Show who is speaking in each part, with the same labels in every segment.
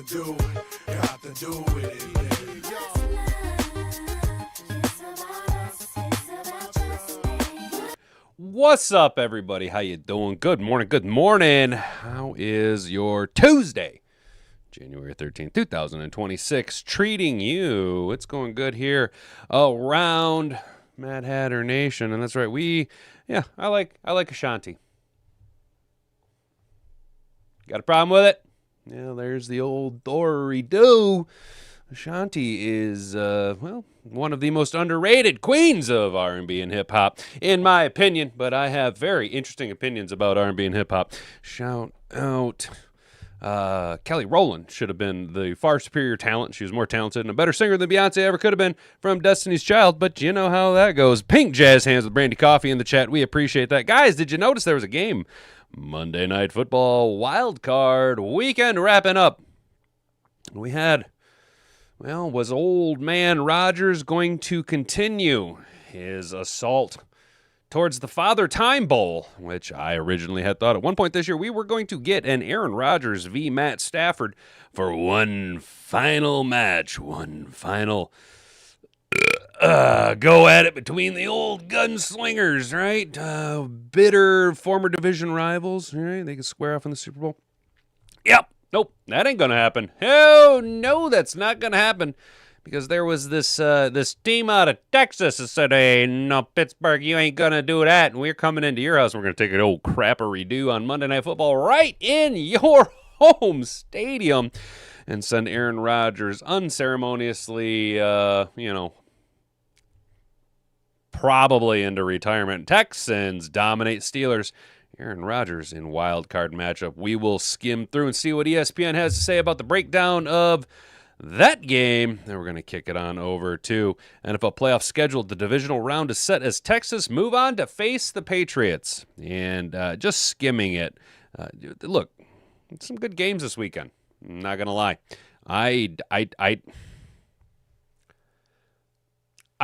Speaker 1: do it. Got to do it.
Speaker 2: What's up, everybody? How you doing? Good morning. Good morning. How is your Tuesday, January 13th, 2026, treating you? It's going good here around Mad Hatter Nation, and that's right. I like Ashanti. Got a problem with it? Yeah, there's the old dory-doo. Ashanti is, one of the most underrated queens of R&B and hip-hop, in my opinion, but I have very interesting opinions about R&B and hip-hop. Shout out Kelly Rowland should have been the far superior talent. She was more talented and a better singer than Beyonce ever could have been from Destiny's Child, but you know how that goes. Pink Jazz Hands with Brandy Coffee in the chat. We appreciate that. Guys, did you notice there was a game? Monday Night Football Wild Card weekend wrapping up. We had... Well, was old man Rodgers going to continue his assault towards the Father Time Bowl, which I originally had thought at one point this year we were going to get an Aaron Rodgers v. Matt Stafford for one final match, one final go at it between the old gunslingers, right? Bitter former division rivals, right? They could square off in the Super Bowl. Yep. Nope, that ain't gonna happen. Oh no, that's not gonna happen, because there was this team out of Texas that said, "Hey, no, Pittsburgh, you ain't gonna do that, and we're coming into your house. We're gonna take an old crapper-redo on Monday Night Football right in your home stadium, and send Aaron Rodgers unceremoniously, probably into retirement. Texans dominate Steelers." Aaron Rodgers in wild card matchup. We will skim through and see what ESPN has to say about the breakdown of that game. Then we're going to kick it on over to NFL playoff schedule. The divisional round is set as Texas move on to face the Patriots. And just skimming it. Look, some good games this weekend. I'm not going to lie. I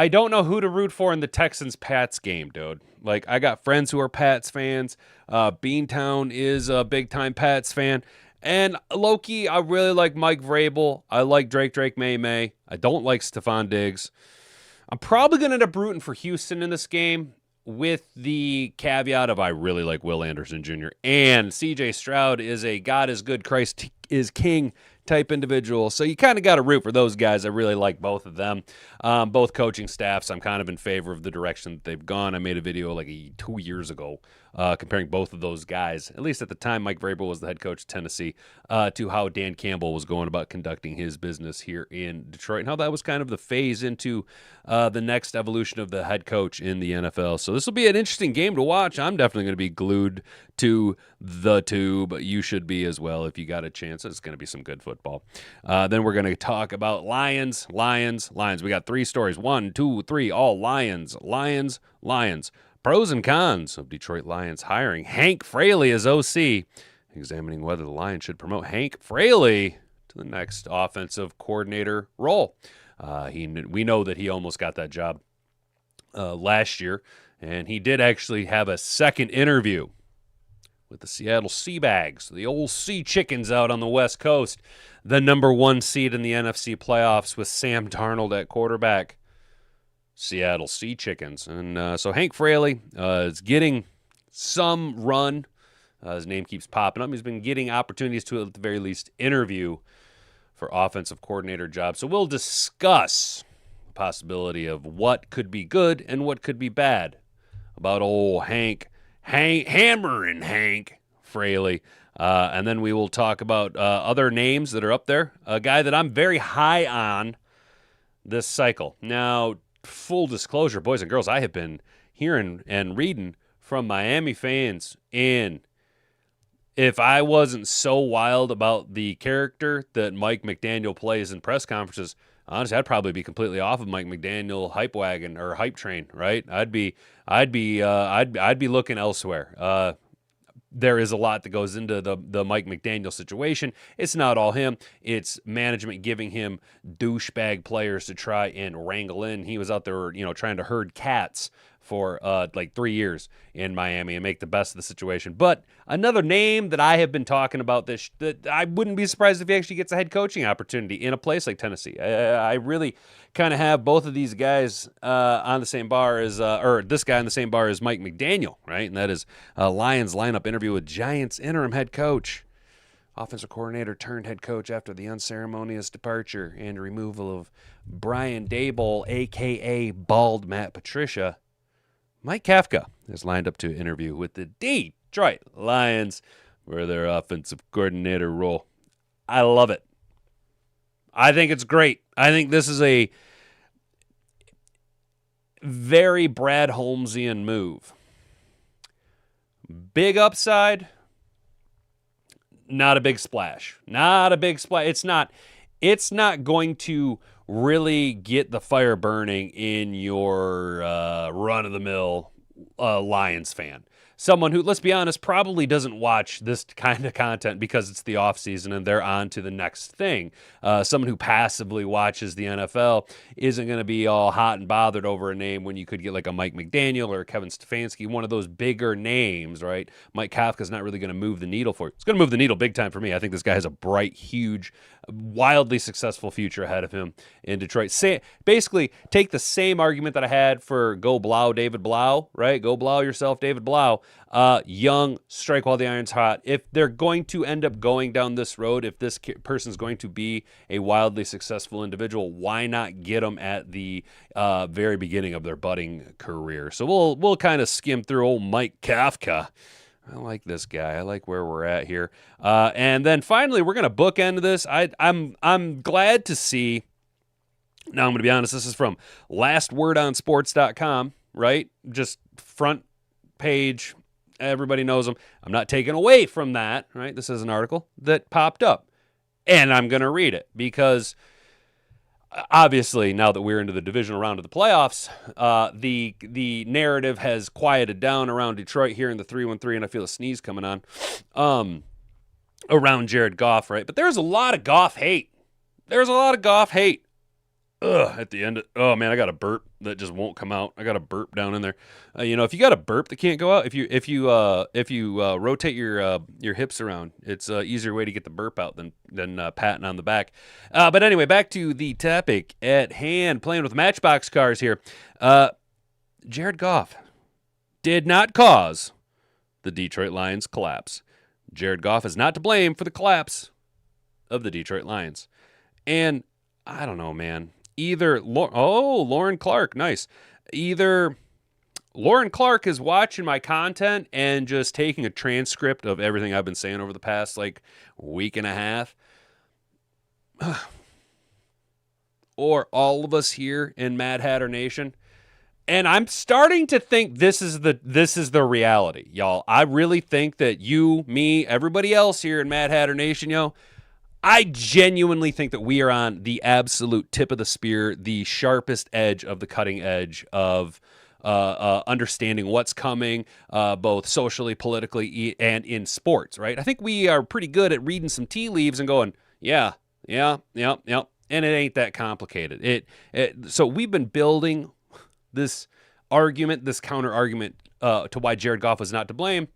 Speaker 2: don't know who to root for in the Texans-Pats game, dude. Like, I got friends who are Pats fans. Beantown is a big-time Pats fan. And Loki, I really like Mike Vrabel. I like Drake May. I don't like Stephon Diggs. I'm probably going to end up rooting for Houston in this game, with the caveat of I really like Will Anderson Jr. And CJ Stroud is a God is good, Christ is king type individual. So you kind of got to root for those guys. I really like both of them. Both coaching staffs, I'm kind of in favor of the direction that they've gone. I made a video like 2 years ago comparing both of those guys, at least at the time Mike Vrabel was the head coach of Tennessee, to how Dan Campbell was going about conducting his business here in Detroit, and how that was kind of the phase into the next evolution of the head coach in the NFL. So this will be an interesting game to watch. I'm definitely going to be glued to the tube. You should be as well if you got a chance. It's going to be some good football. Then we're going to talk about Lions. We got 3 stories. 1, 2, 3, all Lions. Pros and cons of Detroit Lions hiring Hank Fraley as OC, examining whether the Lions should promote Hank Fraley to the next offensive coordinator role. We know that he almost got that job last year, and he did actually have a second interview with the Seattle Seabags, the old Sea Chickens out on the West Coast, the number 1 seed in the NFC playoffs with Sam Darnold at quarterback. Seattle Sea Chickens. And so Hank Fraley is getting some run. His name keeps popping up. He's been getting opportunities to, at the very least, interview for offensive coordinator jobs. So we'll discuss the possibility of what could be good and what could be bad about old Hank Fraley. And then we will talk about other names that are up there. A guy that I'm very high on this cycle. Now, full disclosure, boys and girls, I have been hearing and reading from Miami fans, and if I wasn't so wild about the character that Mike McDaniel plays in press conferences, honestly, I'd probably be completely off of Mike McDaniel hype wagon or hype train, right? I'd be looking elsewhere. There is a lot that goes into the Mike McDaniel situation. It's not all him. It's management giving him douchebag players to try and wrangle in. He was out there, trying to herd cats for like 3 years in Miami and make the best of the situation. But another name that I have been talking about that I wouldn't be surprised if he actually gets a head coaching opportunity in a place like Tennessee. I really kind of have both of these guys on the same bar as, or this guy on the same bar as Mike McDaniel, right? And that is Lions lineup interview with Giants interim head coach. Offensive coordinator turned head coach after the unceremonious departure and removal of Brian Daboll, a.k.a. Bald Matt Patricia. Mike Kafka is lined up to interview with the Detroit Lions for their offensive coordinator role. I love it. I think it's great. I think this is a very Brad Holmesian move. Big upside. Not a big splash. Not a big splash. It's not going to really get the fire burning in your run-of-the-mill Lions fan. Someone who, let's be honest, probably doesn't watch this kind of content because it's the offseason and they're on to the next thing. Someone who passively watches the NFL isn't going to be all hot and bothered over a name when you could get like a Mike McDaniel or a Kevin Stefanski, one of those bigger names, right? Mike Kafka's not really going to move the needle for you. It's going to move the needle big time for me. I think this guy has a bright, huge, wildly successful future ahead of him in Detroit. Basically, take the same argument that I had for Go Blau, David Blau, right? Go Blau yourself, David Blau. Young, strike while the iron's hot. If they're going to end up going down this road, if this person's going to be a wildly successful individual, why not get them at the very beginning of their budding career? So we'll kind of skim through old Mike Kafka. I like this guy. I like where we're at here. And then finally, we're going to bookend this. I'm glad to see. Now, I'm going to be honest. This is from lastwordonsports.com, right? Just front page. Everybody knows them. I'm not taking away from that, right? This is an article that popped up. And I'm going to read it because obviously, now that we're into the divisional round of the playoffs, the narrative has quieted down around Detroit here in the 3-1-3, and I feel a sneeze coming on, around Jared Goff, right? But there's a lot of Goff hate. There's a lot of Goff hate. At the end, oh man, I got a burp that just won't come out. I got a burp down in there. If you got a burp that can't go out, if you rotate your hips around, it's an easier way to get the burp out than patting on the back. But anyway, back to the topic at hand. Playing with Matchbox cars here. Jared Goff did not cause the Detroit Lions collapse. Jared Goff is not to blame for the collapse of the Detroit Lions, and I don't know, man. Lauren Clark, nice. Either Lauren Clark is watching my content and just taking a transcript of everything I've been saying over the past week and a half, or all of us here in Mad Hatter Nation. And I'm starting to think this is the reality, y'all. I really think that you, me, everybody else here in Mad Hatter Nation, I genuinely think that we are on the absolute tip of the spear, the sharpest edge of the cutting edge of understanding what's coming, both socially, politically, and in sports, right? I think we are pretty good at reading some tea leaves and going, yeah, and it ain't that complicated. So we've been building this argument, this counter-argument to why Jared Goff was not to blame.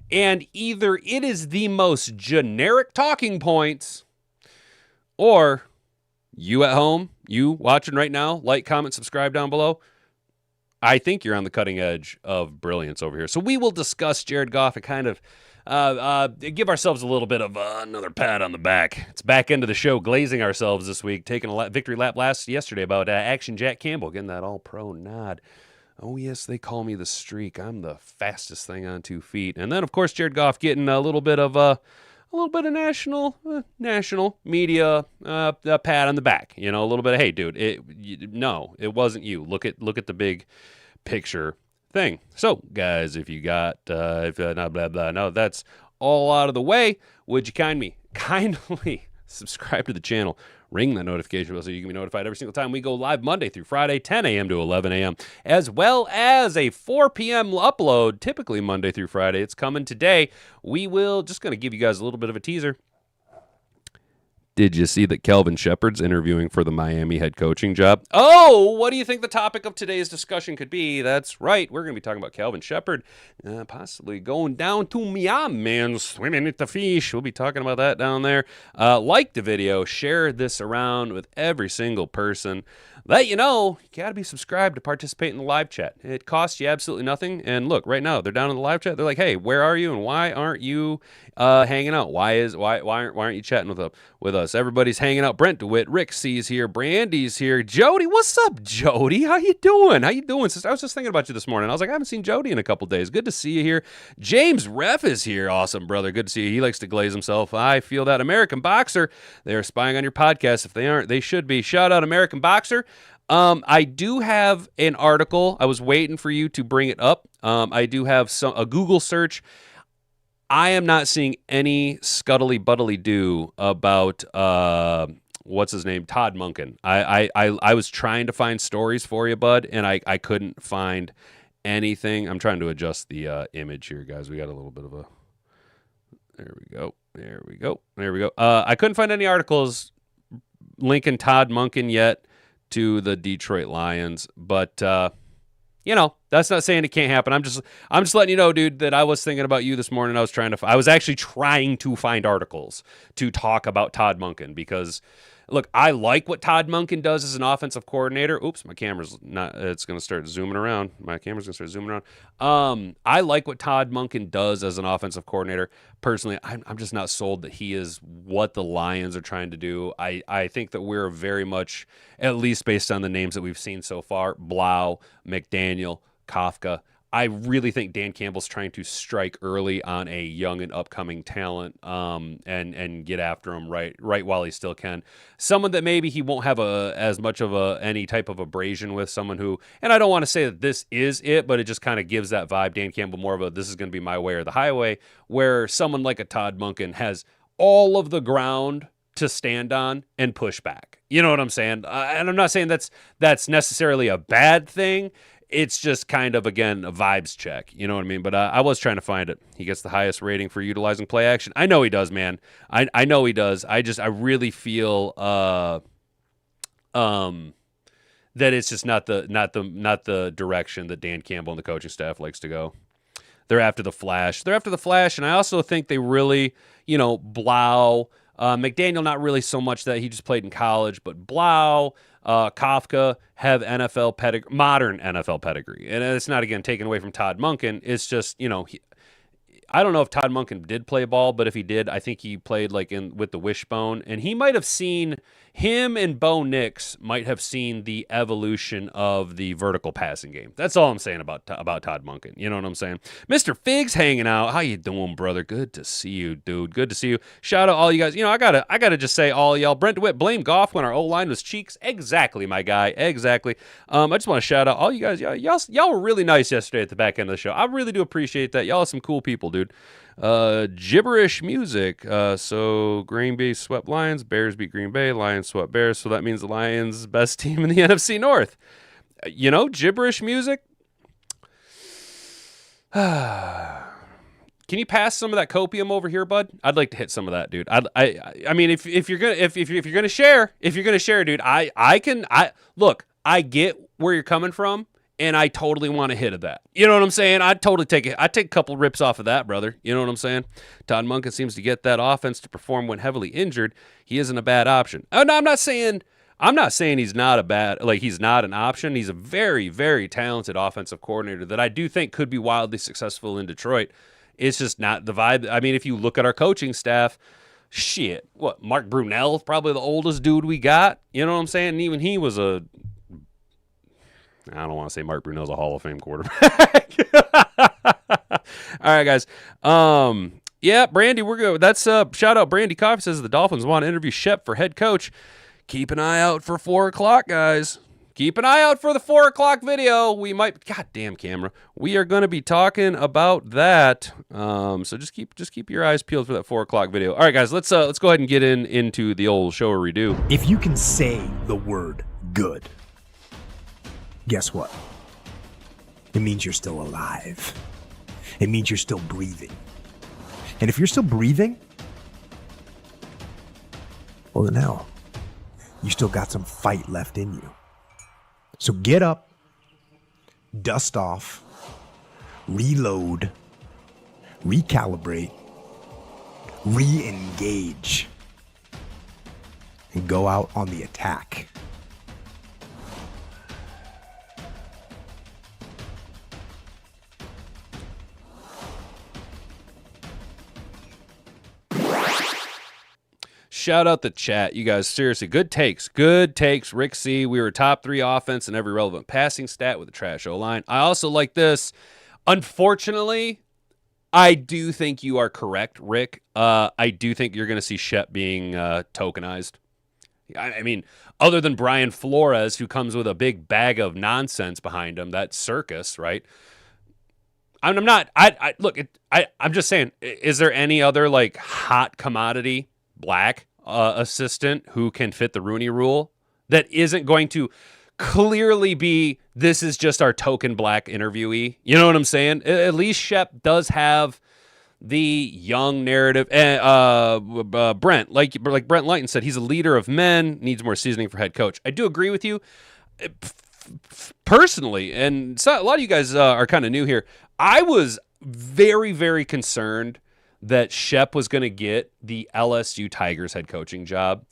Speaker 2: And either it is the most generic talking points, or you at home, you watching right now, like, comment, subscribe down below. I think you're on the cutting edge of brilliance over here. So we will discuss Jared Goff and kind of give ourselves a little bit of another pat on the back. It's back into the show, glazing ourselves this week, taking a victory lap yesterday about Action Jack Campbell, getting that all-pro nod. Oh, yes, they call me the streak. I'm the fastest thing on 2 feet. And then, of course, Jared Goff getting a little bit of national media pat on the back. A little bit of, hey, dude, it wasn't you. Look at the big picture thing. So, guys, if you got not blah blah, no, that's all out of the way. Would you kindly subscribe to the channel? Ring the notification bell so you can be notified every single time we go live Monday through Friday, 10 a.m. to 11 a.m., as well as a 4 p.m. upload, typically Monday through Friday. It's coming today. We will, just going to give you guys a little bit of a teaser. Did you see that Kelvin Shepard's interviewing for the Miami head coaching job? Oh, what do you think the topic of today's discussion could be? That's right. We're going to be talking about Kelvin Shepard possibly going down to Miami and swimming at the fish. We'll be talking about that down there. Like the video. Share this around with every single person. Let you know, you got to be subscribed to participate in the live chat. It costs you absolutely nothing. And look, right now, they're down in the live chat. They're like, hey, where are you and why aren't you hanging out? Why aren't you chatting with us? Everybody's hanging out. Brent DeWitt, Rick C's here, Brandy's here. Jody, what's up, Jody? How you doing? I was just thinking about you this morning. I was like, I haven't seen Jody in a couple days. Good to see you here. James Ref is here. Awesome, brother. Good to see you. He likes to glaze himself. I feel that. American Boxer, they are spying on your podcast. If they aren't, they should be. Shout out American Boxer. I do have an article. I was waiting for you to bring it up. I do have a Google search. I am not seeing any scuttly buttly do about what's his name, Todd Monken. I was trying to find stories for you, bud, and I couldn't find anything. I'm trying to adjust the image here, guys. We got a little bit of a. There we go. I couldn't find any articles linking Todd Monken yet to the Detroit Lions, but that's not saying it can't happen. I'm just letting you know, dude, that I was thinking about you this morning. I was actually trying to find articles to talk about Todd Monken because, look, I like what Todd Monken does as an offensive coordinator. Oops, my camera's not. It's going to start zooming around. My camera's going to start zooming around. I like what Todd Monken does as an offensive coordinator. Personally, I'm just not sold that he is what the Lions are trying to do. I think that we're very much, at least based on the names that we've seen so far, Blau, McDaniel, Kafka. I really think Dan Campbell's trying to strike early on a young and upcoming talent, and get after him right while he still can. Someone that maybe he won't have as much of any type of abrasion with. Someone who, and I don't want to say that this is it, but it just kind of gives that vibe. Dan Campbell more of a this is going to be my way or the highway. Where someone like a Todd Monken has all of the ground to stand on and push back. You know what I'm saying? And I'm not saying that's necessarily a bad thing. It's just kind of, again, a vibes check. You know what I mean? But I was trying to find it. He gets the highest rating for utilizing play action. I know he does, man. I know he does. I really feel that it's just not the direction that Dan Campbell and the coaching staff likes to go. They're after the flash. And I also think they really, Blau, McDaniel, not really so much that he just played in college, but Blau, Kafka have modern NFL pedigree. And it's not, again, taken away from Todd Monken. It's just, I don't know if Todd Monken did play ball, but if he did, I think he played with the wishbone. And he might have seen, him and Bo Nix might have seen the evolution of the vertical passing game. That's all I'm saying about Todd Monken. You know what I'm saying? Mr. Figs hanging out. How you doing, brother? Good to see you, dude. Good to see you. Shout out all you guys. I gotta just say, all y'all. Brent DeWitt, blame Goff when our O-line was cheeks. Exactly, my guy. Exactly. I just want to shout out all you guys. Y'all were really nice yesterday at the back end of the show. I really do appreciate that. Y'all are some cool people, dude. Gibberish music. So Green Bay swept Lions, Bears beat Green Bay, Lions swept Bears. So that means the Lions best team in the NFC North. Gibberish music. Can you pass some of that copium over here, bud? I'd like to hit some of that, dude. I mean, if you're gonna share, dude, I get where you're coming from. And I totally want a hit of that. You know what I'm saying? I'd totally take it. I'd take a couple rips off of that, brother. You know what I'm saying? Todd Monken seems to get that offense to perform when heavily injured. He isn't a bad option. No, I'm not saying he's not he's not an option. He's a very, very talented offensive coordinator that I do think could be wildly successful in Detroit. It's just not the vibe. I mean, if you look at our coaching staff, shit, Mark Brunell, probably the oldest dude we got. You know what I'm saying? And even he was I don't want to say Mark Brunell's a Hall of Fame quarterback. All right, guys. Yeah, Brandy, we're good. That's shout out Brandy Coffee says the Dolphins want to interview Shep for head coach. Keep an eye out for 4 o'clock, guys. Keep an eye out for the 4 o'clock video. We might, goddamn camera. We are going to be talking about that. So just keep your eyes peeled for that 4 o'clock video. All right, guys, let's go ahead and get into the old show or redo.
Speaker 3: If you can say the word good, guess what? It means you're still alive. It means you're still breathing. And if you're still breathing, Well, then hell, you still got some fight left in you. So get up, dust off, reload, recalibrate, re-engage, and go out on the attack.
Speaker 2: Shout out the chat. You guys, seriously, good takes. Good takes. Rick C., we were top 3 offense in every relevant passing stat with a trash O-line. I also like this. Unfortunately, I do think you are correct, Rick. I do think you're going to see Shep being tokenized. I mean, other than Brian Flores, who comes with a big bag of nonsense behind him, that circus, right? I'm not. Look. I'm just saying. Is there any other like hot commodity black assistant who can fit the Rooney Rule that isn't going to clearly be, this is just our token black interviewee? You know what I'm saying? At least Shep does have the young narrative. Brent, like Brent Lighton said, he's a leader of men, needs more seasoning for head coach. I do agree with you personally, and so a lot of you guys are kind of new here. I was very, very concerned that Shep was going to get the LSU Tigers head coaching job.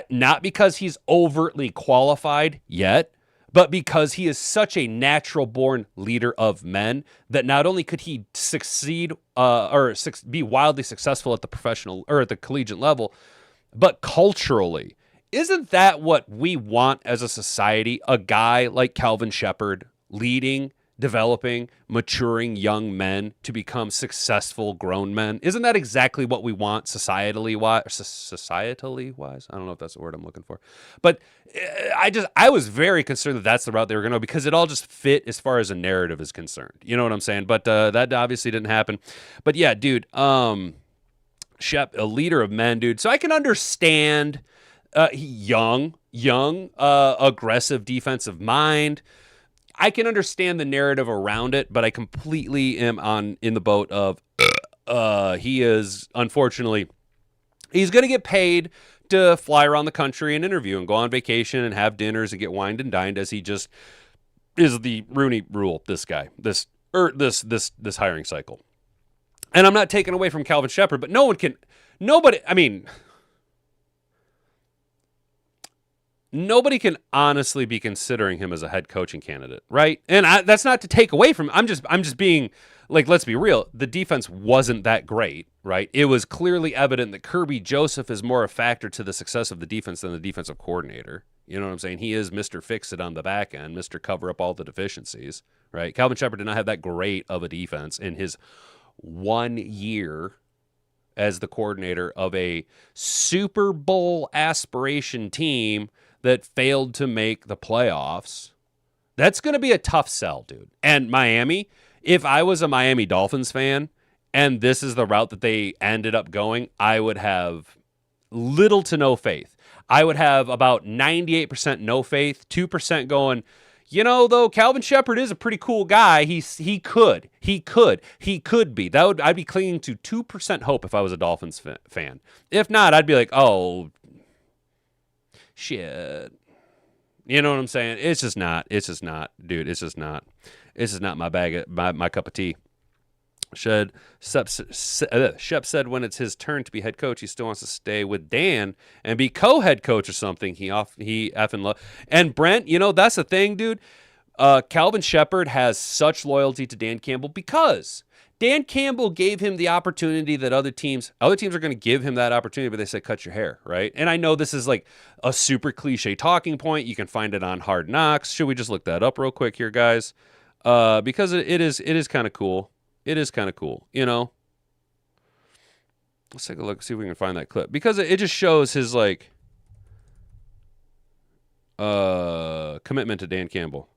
Speaker 2: Not because he's overtly qualified yet, but because he is such a natural-born leader of men that not only could he succeed be wildly successful at the professional or at the collegiate level, but culturally, isn't that what we want as a society? A guy like Calvin Shepard leading, developing, maturing young men to become successful grown men. Isn't that exactly what we want societally wise? I don't know if that's the word I'm looking for. But I was very concerned that that's the route they were going to go because it all just fit as far as a narrative is concerned. You know what I'm saying? But that obviously didn't happen. But yeah, dude, Shep, a leader of men, dude. So I can understand young, aggressive defensive mind. I can understand the narrative around it, but I completely am in the boat of he is, unfortunately, he's going to get paid to fly around the country and interview and go on vacation and have dinners and get wined and dined as he just is the Rooney Rule, this guy, this hiring cycle. And I'm not taking away from Calvin Shepard, but nobody can honestly be considering him as a head coaching candidate, right? And that's not to take away from him. I'm just being like, let's be real. The defense wasn't that great, right? It was clearly evident that Kirby Joseph is more a factor to the success of the defense than the defensive coordinator. You know what I'm saying? He is Mr. Fix-It on the back end, Mr. Cover Up all the deficiencies, right? Calvin Shepard did not have that great of a defense in his 1 year as the coordinator of a Super Bowl aspiration team that failed to make the playoffs. That's going to be a tough sell, dude. And Miami, if I was a Miami Dolphins fan and this is the route that they ended up going, I would have little to no faith. I would have about 98% no faith, 2% going, you know, though, Calvin Shepard is a pretty cool guy. He could be. I'd be clinging to 2% hope if I was a Dolphins fan. If not, I'd be like, oh, shit. You know what I'm saying? It's just not, dude. It's just not my my cup of tea. Shep said when it's his turn to be head coach, he still wants to stay with Dan and be co-head coach or something. He effing love. And Brent, you know, that's the thing, dude. Calvin Shepard has such loyalty to Dan Campbell because Dan Campbell gave him the opportunity that other teams are going to give him that opportunity, but they said, cut your hair, right? And I know this is like a super cliche talking point. You can find it on Hard Knocks. Should we just look that up real quick here, guys? Because it is kind of cool. It is kind of cool, you know? Let's take a look, see if we can find that clip. Because it just shows his, like, commitment to Dan Campbell.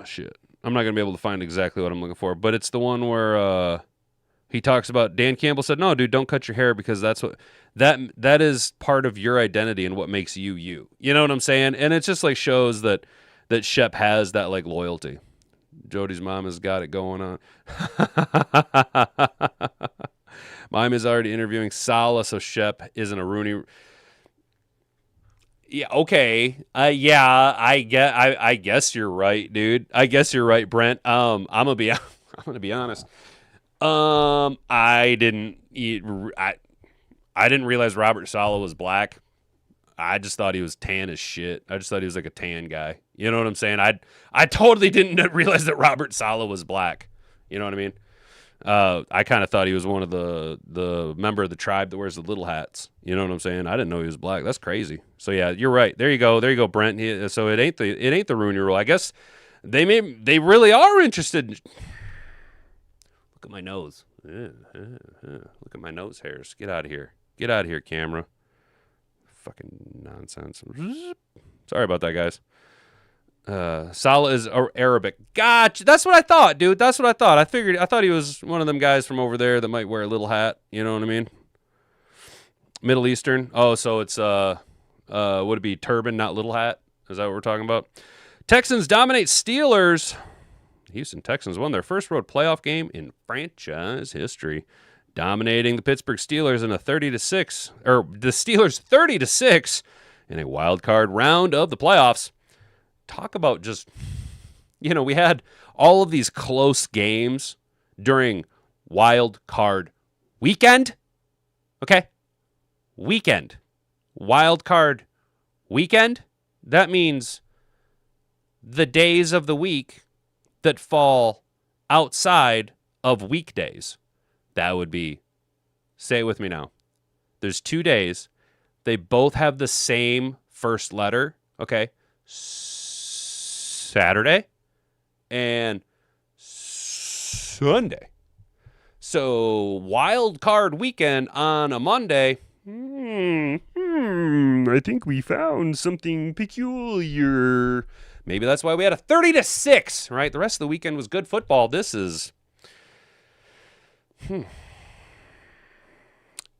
Speaker 2: Shit. I'm not going to be able to find exactly what I'm looking for, but it's the one where, He talks about Dan Campbell said, "No, dude, don't cut your hair because that is part of your identity and what makes you you." You know what I'm saying? And it just like shows that Shep has that like loyalty. Jody's mom has got it going on. Mom is already interviewing Saleh, so Shep isn't a Rooney. Yeah, okay. I guess you're right, dude. I guess you're right, Brent. I'm gonna be honest. I didn't realize Robert Saleh was black. I just thought he was tan as shit. I just thought he was like a tan guy. You know what I'm saying? I totally didn't realize that Robert Saleh was black. You know what I mean? I kind of thought he was one of the member of the tribe that wears the little hats. You know what I'm saying? I didn't know he was black. That's crazy. So yeah, you're right. There you go, Brent. So it ain't the Rooney Rule. I guess they really are interested. Look at my nose. Look at my nose hairs. Get out of here. Get out of here, camera. Fucking nonsense. Sorry about that, guys. Saleh is Arabic. Gotcha. That's what I thought, dude. That's what I thought. I thought he was one of them guys from over there that might wear a little hat. You know what I mean? Middle Eastern. Oh, so it's would it be turban, not little hat? Is that what we're talking about? Texans dominate Steelers. Houston Texans won their first road playoff game in franchise history, dominating the Pittsburgh Steelers in the Steelers 30-6 in a wild card round of the playoffs. Talk about just, we had all of these close games during wild card weekend. Okay? Weekend. Wild card weekend. That means the days of the week that fall outside of weekdays. That would be, say it with me now. There's 2 days. They both have the same first letter. Okay? Saturday and Sunday. So wild card weekend on a Monday. I think we found something peculiar. Maybe that's why we had a 30-6, right? The rest of the weekend was good football. This is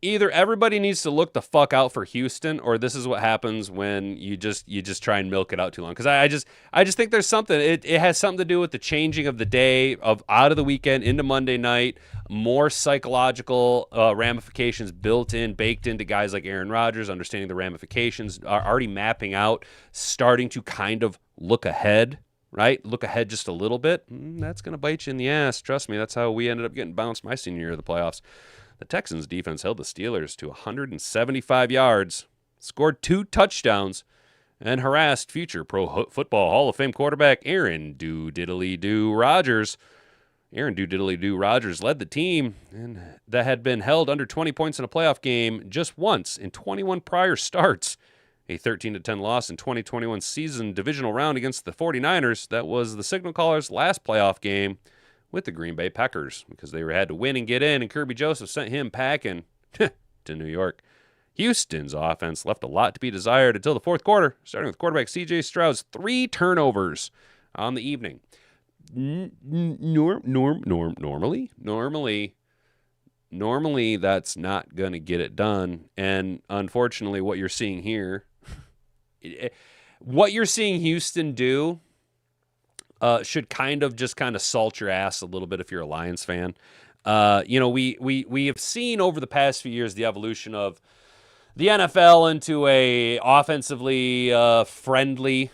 Speaker 2: either everybody needs to look the fuck out for Houston, or this is what happens when you just try and milk it out too long. Because I just think there's something. It has something to do with the changing of the day out of the weekend into Monday night. More psychological ramifications baked into guys like Aaron Rodgers, understanding the ramifications, are already mapping out, starting to kind of look ahead. Right? Look ahead just a little bit. That's going to bite you in the ass. Trust me, that's how we ended up getting bounced my senior year of the playoffs. The Texans defense held the Steelers to 175 yards, scored 2 touchdowns, and harassed future Pro Football Hall of Fame quarterback Aaron Diddly-Doo Rodgers. Aaron Diddly-Doo Rodgers led the team that had been held under 20 points in a playoff game just once in 21 prior starts. A 13-10 loss in 2021 season divisional round against the 49ers. That was the signal caller's last playoff game with the Green Bay Packers because they had to win and get in, and Kirby Joseph sent him packing to New York. Houston's offense left a lot to be desired until the fourth quarter, starting with quarterback C.J. Stroud's 3 turnovers on the evening. Normally that's not going to get it done, and unfortunately what you're seeing here, what you're seeing Houston do should kind of salt your ass a little bit if you're a Lions fan. We have seen over the past few years the evolution of the NFL into a offensively friendly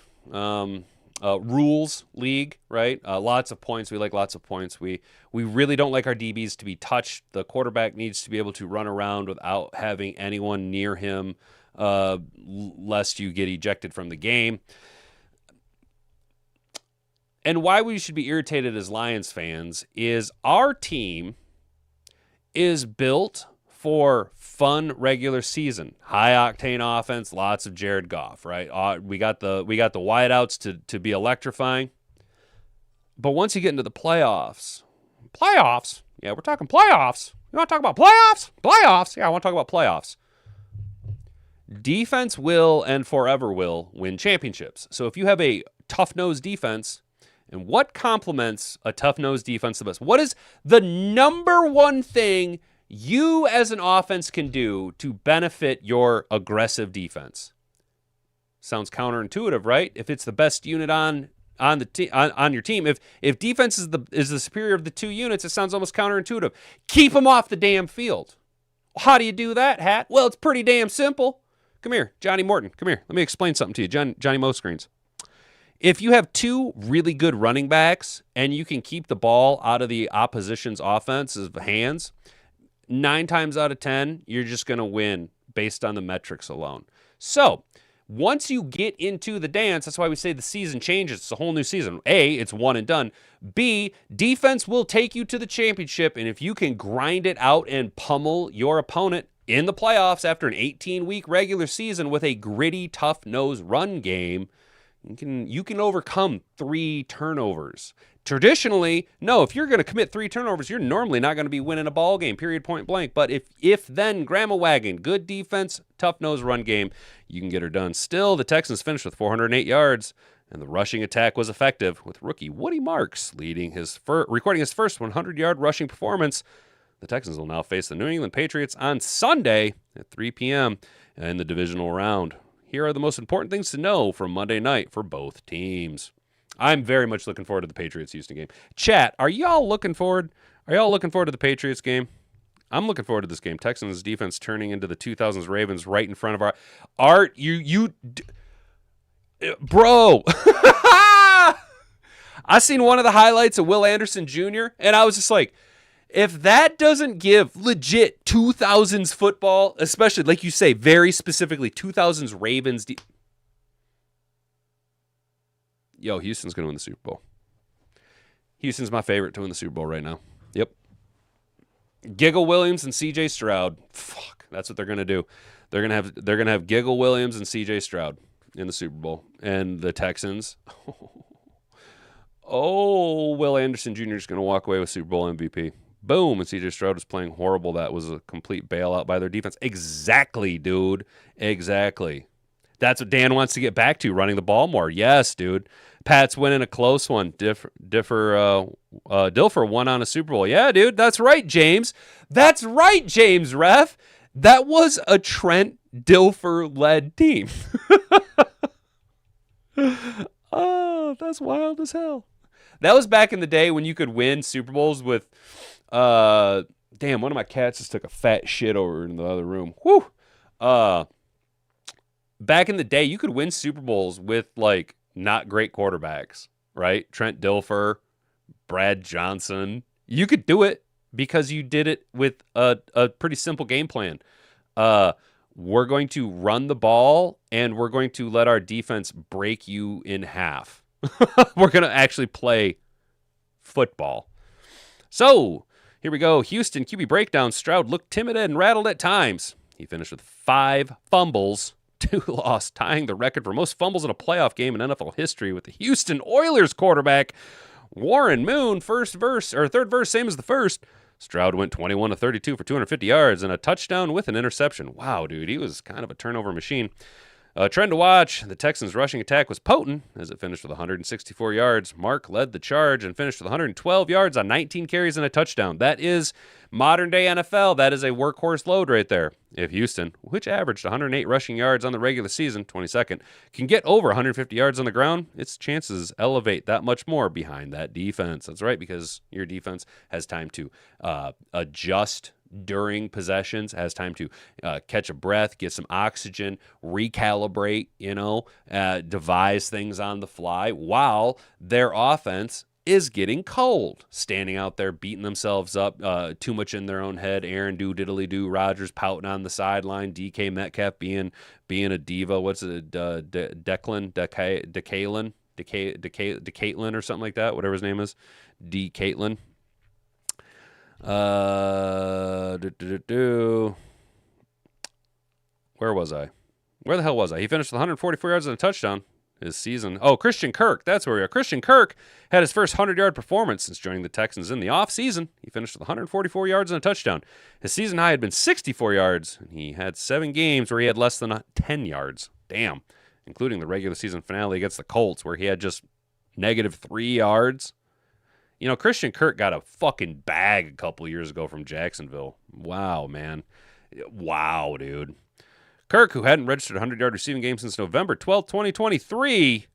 Speaker 2: rules league, right? Lots of points. We like lots of points. We really don't like our DBs to be touched. The quarterback needs to be able to run around without having anyone near him, lest you get ejected from the game. And why we should be irritated as Lions fans is our team is built for fun regular season, high octane offense, lots of Jared Goff, right? We got the wideouts to be electrifying. But once you get into the playoffs, yeah, we're talking playoffs. You want to talk about playoffs? Playoffs, yeah, I want to talk about playoffs. Defense will and forever will win championships. So if you have a tough-nosed defense And what complements a tough-nosed defense the best? What is the number one thing you as an offense can do to benefit your aggressive defense? Sounds counterintuitive, right? If it's the best unit on your team, if defense is the superior of the two units, it sounds almost counterintuitive. Keep them off the damn field. How do you do that, Hat? Well, it's pretty damn simple. Come here, Johnny Morton. Come here. Let me explain something to you, Johnny Moscreens. If you have two really good running backs and you can keep the ball out of the opposition's offense's hands, 9 times out of 10, you're just going to win based on the metrics alone. So once you get into the dance, that's why we say the season changes. It's a whole new season. A, it's one and done. B, defense will take you to the championship, and if you can grind it out and pummel your opponent in the playoffs after an 18-week regular season with a gritty, tough-nosed run game, you can overcome 3 turnovers. Traditionally, no, if you're going to commit 3 turnovers, you're normally not going to be winning a ball game, period, point blank. But if then grandma wagon, good defense, tough-nosed run game, you can get her done. Still, the Texans finished with 408 yards, and the rushing attack was effective, with rookie Woody Marks recording his first 100-yard rushing performance. The Texans will now face the New England Patriots on Sunday at 3 p.m. in the divisional round. Here are the most important things to know from Monday night for both teams. I'm very much looking forward to the Patriots-Houston game. Chat, are y'all looking forward? Are y'all looking forward to the Patriots game? I'm looking forward to this game. Texans defense turning into the 2000s Ravens right in front of our Art. Bro. I seen one of the highlights of Will Anderson Jr. and I was just like, if that doesn't give legit 2000s football, especially like you say, very specifically 2000s Ravens. Yo, Houston's going to win the Super Bowl. Houston's my favorite to win the Super Bowl right now. Yep. Giggle Williams and CJ Stroud. Fuck, that's what they're going to do. They're going to have Giggle Williams and CJ Stroud in the Super Bowl. And the Texans. Oh, Will Anderson Jr. is going to walk away with Super Bowl MVP. Boom, and CJ Stroud was playing horrible. That was a complete bailout by their defense. Exactly, dude. Exactly. That's what Dan wants to get back to, running the ball more. Yes, dude. Pats winning a close one. Dilfer won on a Super Bowl. Yeah, dude. That's right, James. That's right, James Ref. That was a Trent Dilfer-led team. Oh, that's wild as hell. That was back in the day when you could win Super Bowls with... damn, one of my cats just took a fat shit over in the other room. Whew. Back in the day, you could win Super Bowls with, like, not great quarterbacks, right? Trent Dilfer, Brad Johnson. You could do it because you did it with a pretty simple game plan. We're going to run the ball, and we're going to let our defense break you in half. We're going to actually play football. So, here we go. Houston QB breakdown. Stroud looked timid and rattled at times. He finished with 5 fumbles, 2 loss, tying the record for most fumbles in a playoff game in NFL history with the Houston Oilers quarterback Warren Moon. Third verse, same as the first. Stroud went 21 of 32 for 250 yards and a touchdown with an interception. Wow, dude, he was kind of a turnover machine. Trend to watch, the Texans' rushing attack was potent as it finished with 164 yards. Mark led the charge and finished with 112 yards on 19 carries and a touchdown. That is modern-day NFL. That is a workhorse load right there. If Houston, which averaged 108 rushing yards on the regular season, 22nd, can get over 150 yards on the ground, its chances elevate that much more behind that defense. That's right, because your defense has time to adjust during possessions, has time to catch a breath, get some oxygen, recalibrate, devise things on the fly while their offense is getting cold, standing out there, beating themselves up too much in their own head. Aaron diddly-doo, Rodgers pouting on the sideline, DK Metcalf being a diva. What's it, Declan or something like that, whatever his name is, D. Caitlin. Where was I? Where the hell was I? He finished with 144 yards and a touchdown his season. Oh, Christian Kirk. That's where we are. Christian Kirk had his first 100-yard performance since joining the Texans in the offseason. He finished with 144 yards and a touchdown. His season high had been 64 yards, and he had 7 games where he had less than 10 yards. Damn. Including the regular season finale against the Colts, where he had just -3 yards. You know, Christian Kirk got a fucking bag a couple years ago from Jacksonville. Wow, man. Wow, dude. Kirk, who hadn't registered a 100-yard receiving game since November 12th, 2023,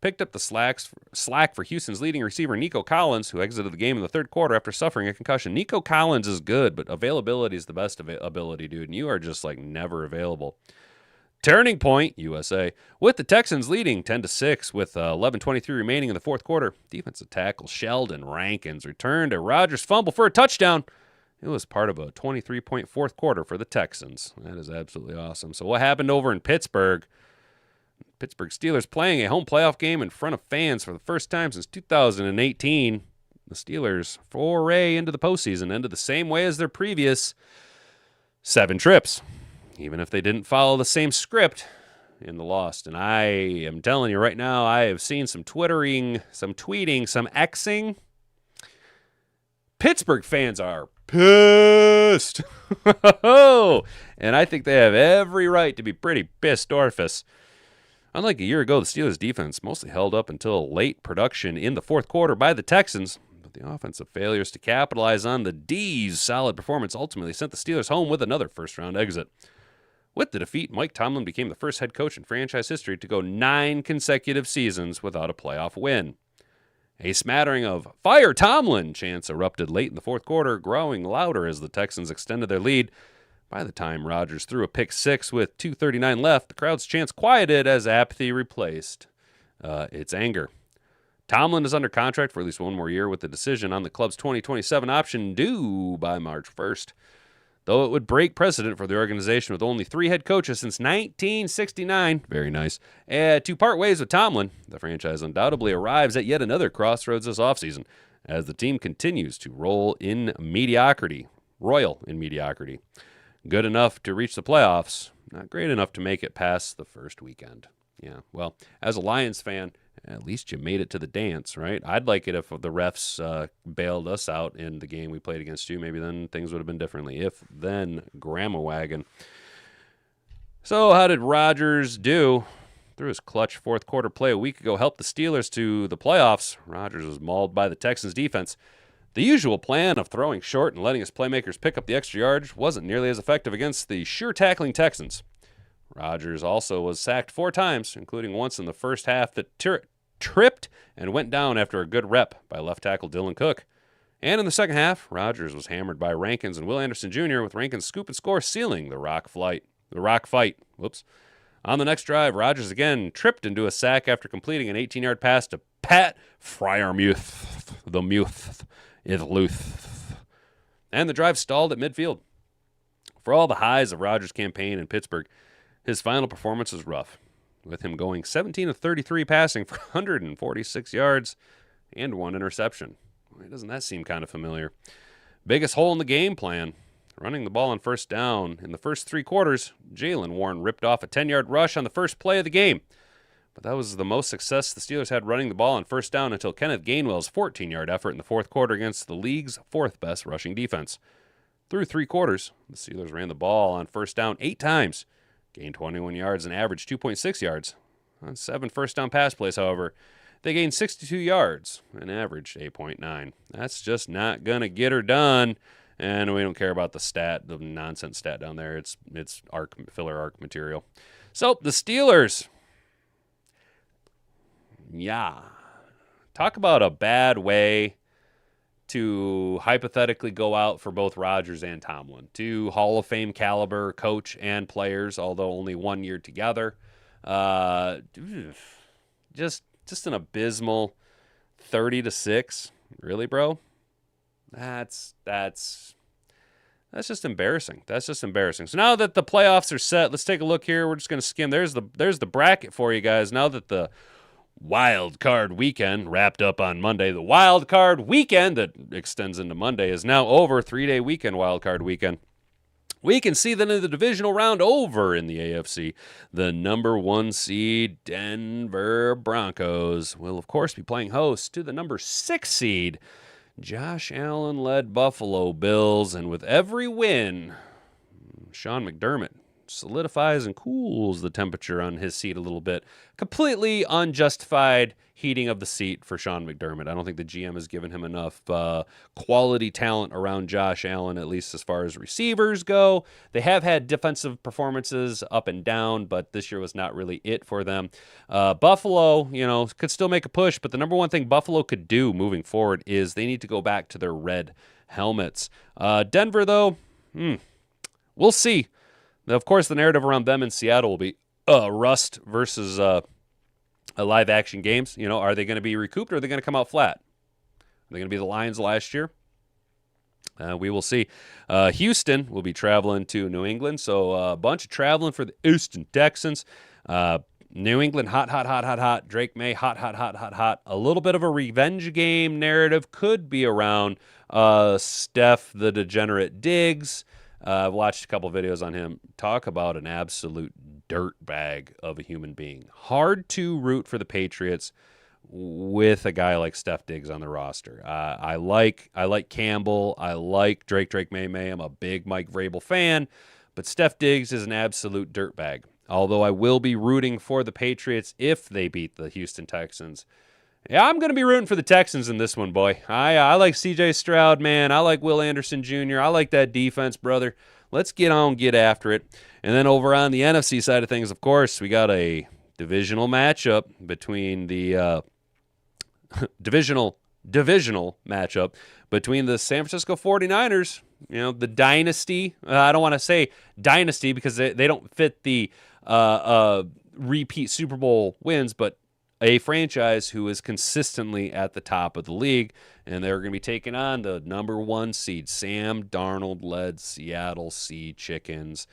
Speaker 2: picked up the slack for Houston's leading receiver, Nico Collins, who exited the game in the third quarter after suffering a concussion. Nico Collins is good, but availability is the best ability, dude, and you are just, like, never available. Turning point, USA, with the Texans leading 10-6 with 11:23 remaining in the fourth quarter. Defensive tackle Sheldon Rankins returned a Rodgers fumble for a touchdown. It was part of a 23-point fourth quarter for the Texans. That is absolutely awesome. So what happened over in Pittsburgh? Pittsburgh Steelers playing a home playoff game in front of fans for the first time since 2018. The Steelers' foray into the postseason ended the same way as their previous 7 trips, even if they didn't follow the same script in the loss. And I am telling you right now, I have seen some twittering, some tweeting, some Xing. Pittsburgh fans are pissed. And I think they have every right to be pretty pissed orphous. Unlike a year ago, the Steelers' defense mostly held up until late production in the fourth quarter by the Texans. But the offensive failures to capitalize on the D's solid performance ultimately sent the Steelers home with another first-round exit. With the defeat, Mike Tomlin became the first head coach in franchise history to go 9 consecutive seasons without a playoff win. A smattering of "Fire Tomlin" chants erupted late in the fourth quarter, growing louder as the Texans extended their lead. By the time Rodgers threw a pick six with 2:39 left, the crowd's chants quieted as apathy replaced its anger. Tomlin is under contract for at least one more year, with the decision on the club's 2027 option due by March 1st. Though it would break precedent for the organization with only 3 head coaches since 1969, very nice, to part ways with Tomlin, the franchise undoubtedly arrives at yet another crossroads this offseason as the team continues to royal in mediocrity. Good enough to reach the playoffs, not great enough to make it past the first weekend. Yeah, well, as a Lions fan, at least you made it to the dance, right? I'd like it if the refs bailed us out in the game we played against you. Maybe then things would have been differently. If then, grandma wagon. So how did Rodgers do? Through his clutch fourth quarter play a week ago, helped the Steelers to the playoffs. Rodgers was mauled by the Texans defense. The usual plan of throwing short and letting his playmakers pick up the extra yardage wasn't nearly as effective against the sure-tackling Texans. Rodgers also was sacked 4 times, including once in the first half that tripped and went down after a good rep by left tackle Dylan Cook. And in the second half, Rodgers was hammered by Rankins and Will Anderson Jr., with Rankins' scoop and score sealing the rock fight. On the next drive, Rodgers again tripped into a sack after completing an 18-yard pass to Pat Freiermuth, and the drive stalled at midfield. For all the highs of Rodgers' campaign in Pittsburgh, his final performance was rough, with him going 17 of 33 passing for 146 yards and 1 interception. Doesn't that seem kind of familiar? Biggest hole in the game plan, running the ball on first down. In the first 3 quarters, Jaylen Warren ripped off a 10-yard rush on the first play of the game. But that was the most success the Steelers had running the ball on first down until Kenneth Gainwell's 14-yard effort in the fourth quarter against the league's 4th-best rushing defense. Through 3 quarters, the Steelers ran the ball on first down 8 times, gained 21 yards and averaged 2.6 yards. On 7 first-down pass plays, however, they gained 62 yards and averaged 8.9. That's just not going to get her done, and we don't care about the nonsense stat down there. It's filler arc material. So, the Steelers... yeah. Talk about a bad way to hypothetically go out for both Rodgers and Tomlin. 2 Hall of Fame caliber coach and players, although only 1 year together. Just an abysmal 30-6. Really, bro? That's just embarrassing. That's just embarrassing. So now that the playoffs are set, let's take a look here. We're just going to skim. There's the bracket for you guys. Now that the Wild Card weekend wrapped up on Monday. The Wild Card weekend that extends into Monday is now over. 3-day weekend, Wild Card weekend. We can see that in the divisional round over in the AFC, the number 1 seed Denver Broncos will, of course, be playing host to the number 6 seed Josh Allen-led Buffalo Bills. And with every win, Sean McDermott solidifies and cools the temperature on his seat a little bit. Completely unjustified heating of the seat for Sean McDermott. I don't think the GM has given him enough quality talent around Josh Allen, at least as far as receivers go. They have had defensive performances up and down, but this year was not really it for them. Buffalo, could still make a push, but the number one thing Buffalo could do moving forward is they need to go back to their red helmets. Denver, though, we'll see. Now, of course, the narrative around them in Seattle will be rust versus live action games. Are they going to be recouped or are they going to come out flat? Are they going to be the Lions last year? We will see. Houston will be traveling to New England, so a bunch of traveling for the Houston Texans. New England, hot. Drake May, hot. A little bit of a revenge game narrative could be around Steph the Degenerate Diggs. I've watched a couple videos on him. Talk about an absolute dirt bag of a human being. Hard to root for the Patriots with a guy like Steph Diggs on the roster. I like Campbell. I like Drake May. I'm a big Mike Vrabel fan, but Steph Diggs is an absolute dirt bag. Although I will be rooting for the Patriots if they beat the Houston Texans. Yeah, I'm going to be rooting for the Texans in this one, boy. I like C.J. Stroud, man. I like Will Anderson Jr. I like that defense, brother. Let's get after it. And then over on the NFC side of things, of course, we got a divisional matchup between the divisional matchup between the San Francisco 49ers, the dynasty. I don't want to say dynasty because they don't fit the repeat Super Bowl wins, but a franchise who is consistently at the top of the league, and they're going to be taking on the number one seed, Sam Darnold-led Seattle Sea Chickens.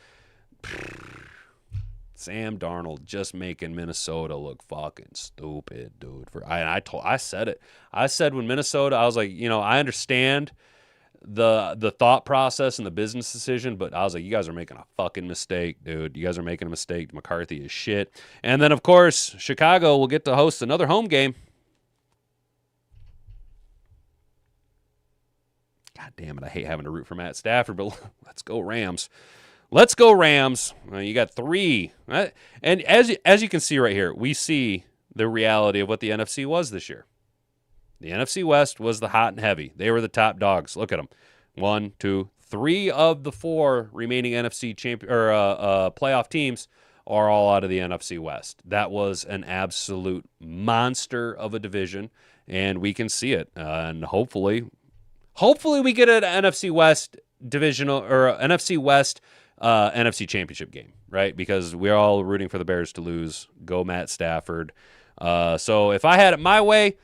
Speaker 2: Sam Darnold just making Minnesota look fucking stupid, dude. I said it. I said when Minnesota, I was like, I understand the thought process and the business decision, but I was like, you guys are making a fucking mistake, dude. You guys are making a mistake. McCarthy is shit. And then, of course, Chicago will get to host another home game. God damn it, I hate having to root for Matt Stafford, but let's go Rams. Let's go Rams. You got three. Right? And as you can see right here, we see the reality of what the NFC was this year. The NFC West was the hot and heavy. They were the top dogs. Look at them. 1, 2, 3 of the 4 remaining NFC playoff teams are all out of the NFC West. That was an absolute monster of a division, and we can see it. And hopefully we get an NFC West divisional or NFC West NFC Championship game, right? Because we're all rooting for the Bears to lose. Go Matt Stafford. So if I had it my way,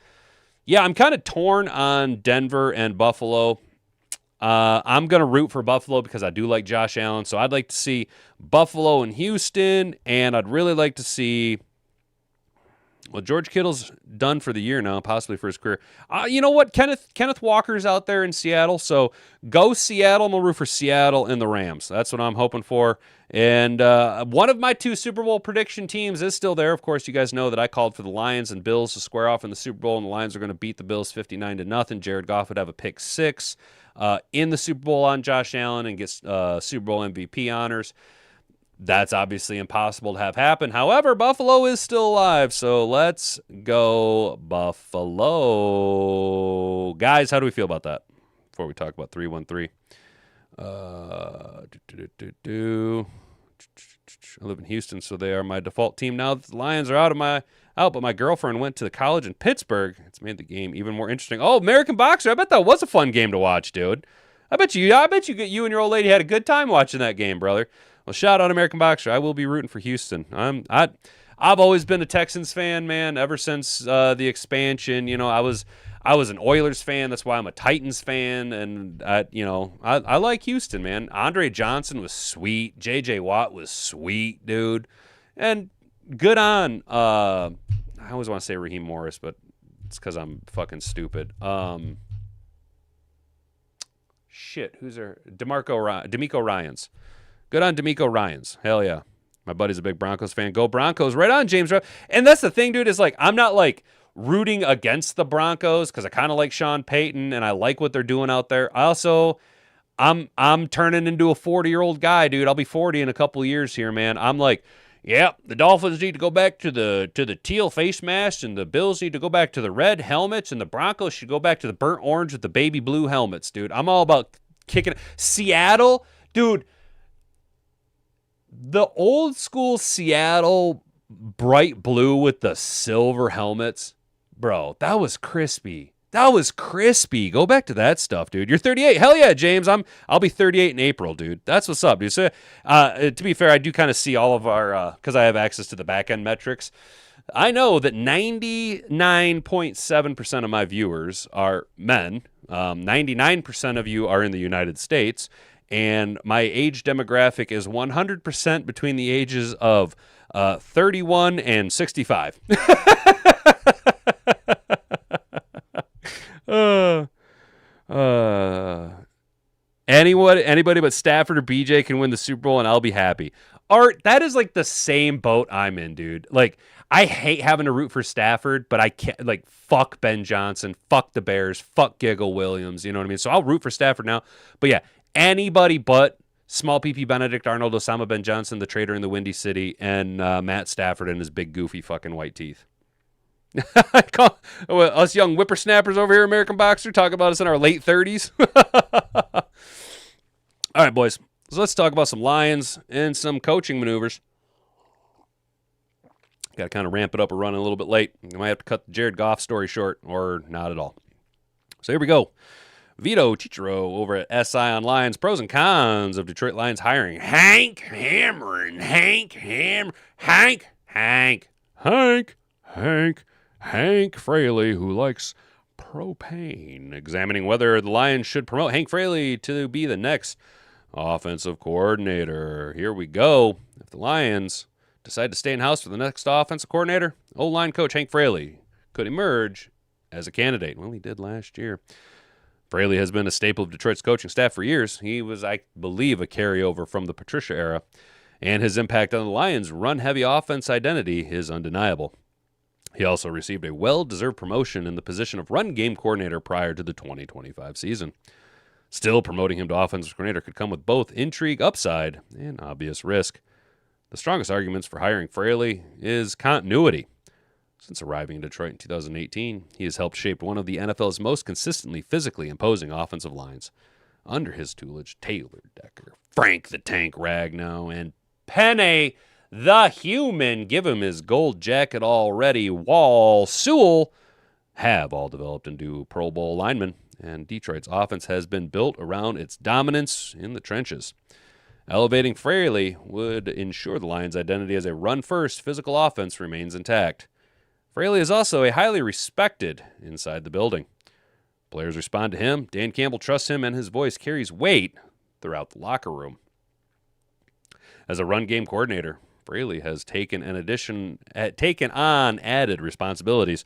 Speaker 2: yeah, I'm kind of torn on Denver and Buffalo. I'm going to root for Buffalo because I do like Josh Allen. So I'd like to see Buffalo and Houston, and I'd really like to see... Well, George Kittle's done for the year now, possibly for his career. You know what? Kenneth Walker's out there in Seattle, so go Seattle. I'm going to root for Seattle and the Rams. That's what I'm hoping for. And one of my 2 Super Bowl prediction teams is still there. Of course, you guys know that I called for the Lions and Bills to square off in the Super Bowl, and the Lions are going to beat the Bills 59-0. Jared Goff would have a pick 6 in the Super Bowl on Josh Allen and gets Super Bowl MVP honors. That's obviously impossible to have happen. However, Buffalo is still alive, so let's go Buffalo. Guys, how do we feel about that before we talk about 313? I live in Houston, so they are my default team. Now the Lions are out, but my girlfriend went to the college in Pittsburgh. It's made the game even more interesting. Oh, American Boxer. I bet that was a fun game to watch, dude. I bet you and your old lady had a good time watching that game, brother. Well, shout out American Boxer. I will be rooting for Houston. I've always been a Texans fan, man, ever since the expansion. I was an Oilers fan. That's why I'm a Titans fan, and I like Houston, man. Andre Johnson was sweet. J.J. Watt was sweet, dude, and good on. I always want to say Raheem Morris, but it's because I'm fucking stupid. Shit, who's there? D'Amico Ryans. Good on D'Amico Ryans. Hell yeah. My buddy's a big Broncos fan. Go Broncos. Right on, James. And that's the thing, dude, is like I'm not like rooting against the Broncos because I kind of like Sean Payton and I like what they're doing out there. Also, I'm turning into a 40-year-old guy, dude. I'll be 40 in a couple of years here, man. I'm like, yeah, the Dolphins need to go back to the teal face masks, and the Bills need to go back to the red helmets, and the Broncos should go back to the burnt orange with the baby blue helmets, dude. I'm all about kicking Seattle, dude. The old school Seattle bright blue with the silver helmets, bro, that was crispy. That was crispy. Go back to that stuff, dude. You're 38. Hell yeah, James. I'll be 38 in April, dude. That's what's up, dude. So, to be fair, I do kind of see all of our because I have access to the back end metrics. I know that 99.7% of my viewers are men. 99% of you are in the United States, and my age demographic is 100% between the ages of 31 and 65. Anybody but Stafford or BJ can win the Super Bowl, and I'll be happy. Art, that is like the same boat I'm in, dude. Like, I hate having to root for Stafford, but I can't, like, fuck Ben Johnson, fuck the Bears, fuck Giggle Williams, you know what I mean? So I'll root for Stafford now. But yeah, anybody but Small PP Benedict Arnold, Osama Ben Johnson, the traitor in the Windy City, and Matt Stafford and his big goofy fucking white teeth. Us young whippersnappers over here, American Boxer, talk about us in our late 30s. All right, boys. So let's talk about some Lions and some coaching maneuvers. Got to kind of ramp it up. We're running a little bit late. I might have to cut the Jared Goff story short, or not at all. So here we go. Vito Chichero over at SI on Lions. Pros and cons of Detroit Lions hiring Hank Fraley, who likes propane. Examining whether the Lions should promote Hank Fraley to be the next offensive coordinator. Here we go. If the Lions decide to stay in-house for the next offensive coordinator, O-line coach Hank Fraley could emerge as a candidate. Well, he did last year. Fraley has been a staple of Detroit's coaching staff for years. He was, I believe, a carryover from the Patricia era, and his impact on the Lions' run-heavy offense identity is undeniable. He also received a well-deserved promotion in the position of run game coordinator prior to the 2025 season. Still, promoting him to offensive coordinator could come with both intrigue upside and obvious risk. The strongest arguments for hiring Fraley is continuity. Since arriving in Detroit in 2018, he has helped shape one of the NFL's most consistently physically imposing offensive lines. Under his tutelage, Taylor Decker, Frank the Tank Ragnow, and Penne the Human, give him his gold jacket already, Wall Sewell, have all developed into Pro Bowl linemen, and Detroit's offense has been built around its dominance in the trenches. Elevating Fraley would ensure the Lions' identity as a run-first physical offense remains intact. Fraley is also a highly respected inside the building. Players respond to him, Dan Campbell trusts him, and his voice carries weight throughout the locker room. As a run game coordinator, Fraley has taken on added responsibilities,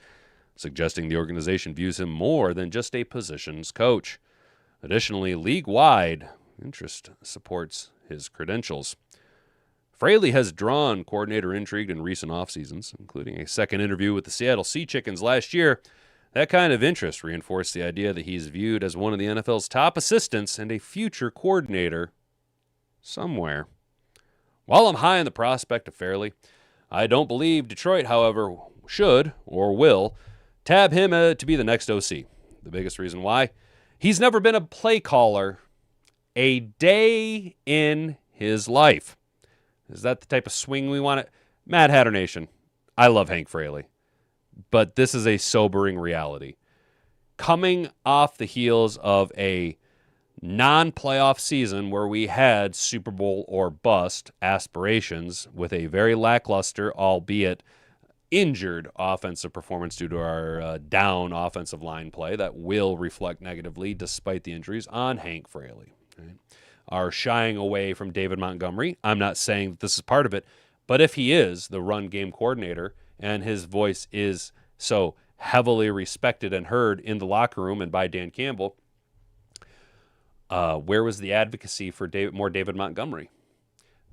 Speaker 2: suggesting the organization views him more than just a positions coach. Additionally, league-wide interest supports his credentials. Fraley has drawn coordinator intrigue in recent off-seasons, including a second interview with the Seattle Sea Chickens last year. That kind of interest reinforced the idea that he's viewed as one of the NFL's top assistants and a future coordinator somewhere. While I'm high on the prospect of Fraley, I don't believe Detroit, however, should or will tab him to be the next OC. The biggest reason why? He's never been a play caller a day in his life. Is that the type of swing we want? Mad Hatter Nation, I love Hank Fraley, but this is a sobering reality. Coming off the heels of a non-playoff season where we had Super Bowl or bust aspirations with a very lackluster, albeit injured offensive performance due to our down offensive line play that will reflect negatively despite the injuries on Hank Fraley. Right? Are shying away from David Montgomery. I'm not saying that this is part of it, but if he is the run game coordinator and his voice is so heavily respected and heard in the locker room and by Dan Campbell, where was the advocacy for more David Montgomery?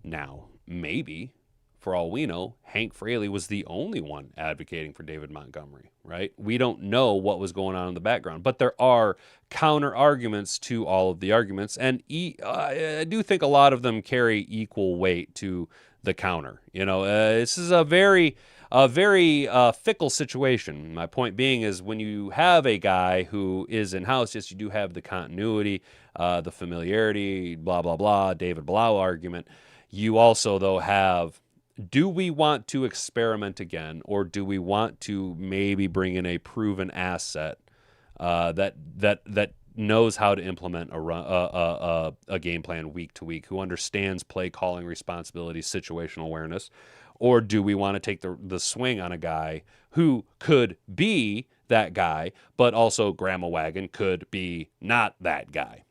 Speaker 2: Now, maybe for all we know, Hank Fraley was the only one advocating for David Montgomery, right? We don't know what was going on in the background, but there are counter arguments to all of the arguments, and I do think a lot of them carry equal weight to the counter. This is a very fickle situation. My point being is when you have a guy who is in-house, yes, you do have the continuity, the familiarity, blah, blah, blah, David Blau argument. You also, though, have, do we want to experiment again, or do we want to maybe bring in a proven asset that knows how to implement a game plan week to week, who understands play calling responsibilities, situational awareness? Or do we want to take the swing on a guy who could be that guy, but also Grandma Wagon could be not that guy?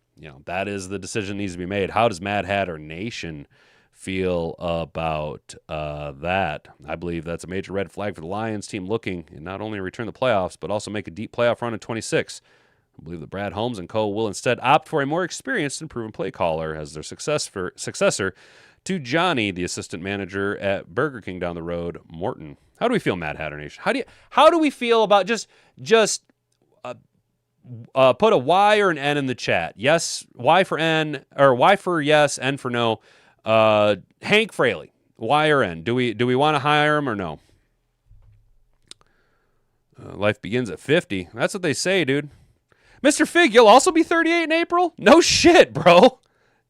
Speaker 2: That is the decision that needs to be made. How does Mad Hatter Nation feel about that? I believe that's a major red flag for the Lions team, looking and not only return the playoffs, but also make a deep playoff run in 26. I believe that Brad Holmes and co. will instead opt for a more experienced and proven play caller as their successor to Johnny, the assistant manager at Burger King down the road, Morton. How do we feel, Mad Hatter Nation? How do we feel about just put a Y or an N in the chat? Yes, Y for N, or Y for yes, N for no. Hank Fraley, Y or N? Do we want to hire him or no? Life begins at 50. That's what they say, dude. Mr. Fig, you'll also be 38 in April? No shit, bro.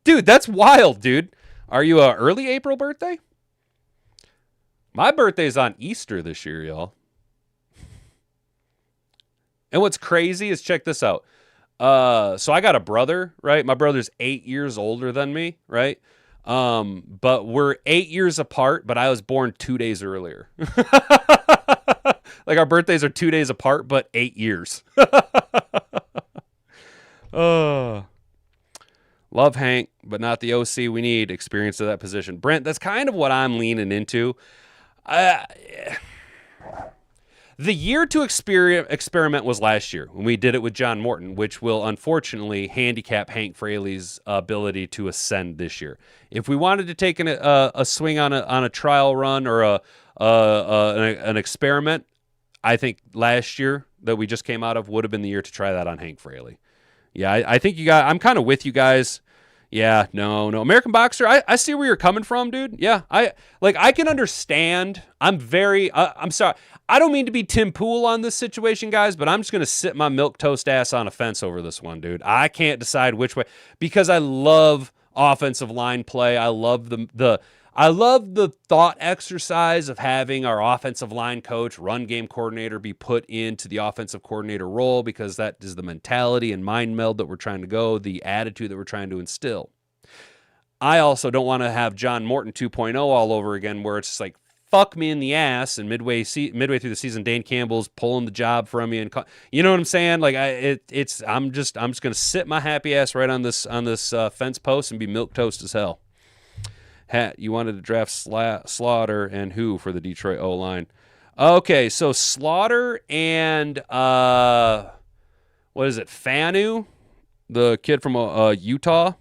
Speaker 2: Dude, that's wild, dude. Are you a early April birthday? My birthday's on Easter this year, y'all. And what's crazy is, check this out. So I got a brother, right? My brother's 8 years older than me, right? But we're 8 years apart, but I was born 2 days earlier. Like our birthdays are 2 days apart, but 8 years. Love Hank, but not the OC we need. Experience of that position. Brent, that's kind of what I'm leaning into. The year to experiment was last year when we did it with John Morton, which will unfortunately handicap Hank Fraley's ability to ascend this year. If we wanted to take a swing on a trial run or an experiment, I think last year that we just came out of would have been the year to try that on Hank Fraley. Yeah, I think I'm kind of with you guys. Yeah, no. American Boxer, I see where you're coming from, dude. Yeah, I can understand. I'm sorry. I don't mean to be Tim Pool on this situation, guys, but I'm just going to sit my milquetoast ass on a fence over this one, dude. I can't decide which way, because I love offensive line play. I love I love the thought exercise of having our offensive line coach, run game coordinator be put into the offensive coordinator role, because that is the mentality and mind meld that we're trying to go, the attitude that we're trying to instill. I also don't want to have John Morton 2.0 all over again, where it's just like, fuck me in the ass, and midway through the season, Dan Campbell's pulling the job from you, and you know what I'm saying? Like I'm just gonna sit my happy ass right on this fence post and be milquetoast as hell. Hat, you wanted to draft Slaughter and who for the Detroit O-line? Okay, so Slaughter and what is it? Fanu, the kid from Utah.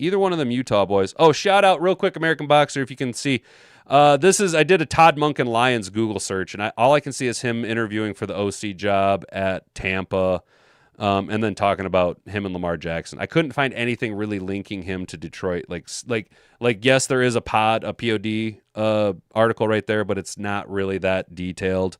Speaker 2: Either one of them Utah boys. Oh, shout out real quick, American Boxer, if you can see. I did a Todd Monken Lions Google search, and all I can see is him interviewing for the OC job at Tampa, and then talking about him and Lamar Jackson. I couldn't find anything really linking him to Detroit. Like yes, there is a POD article right there, but it's not really that detailed.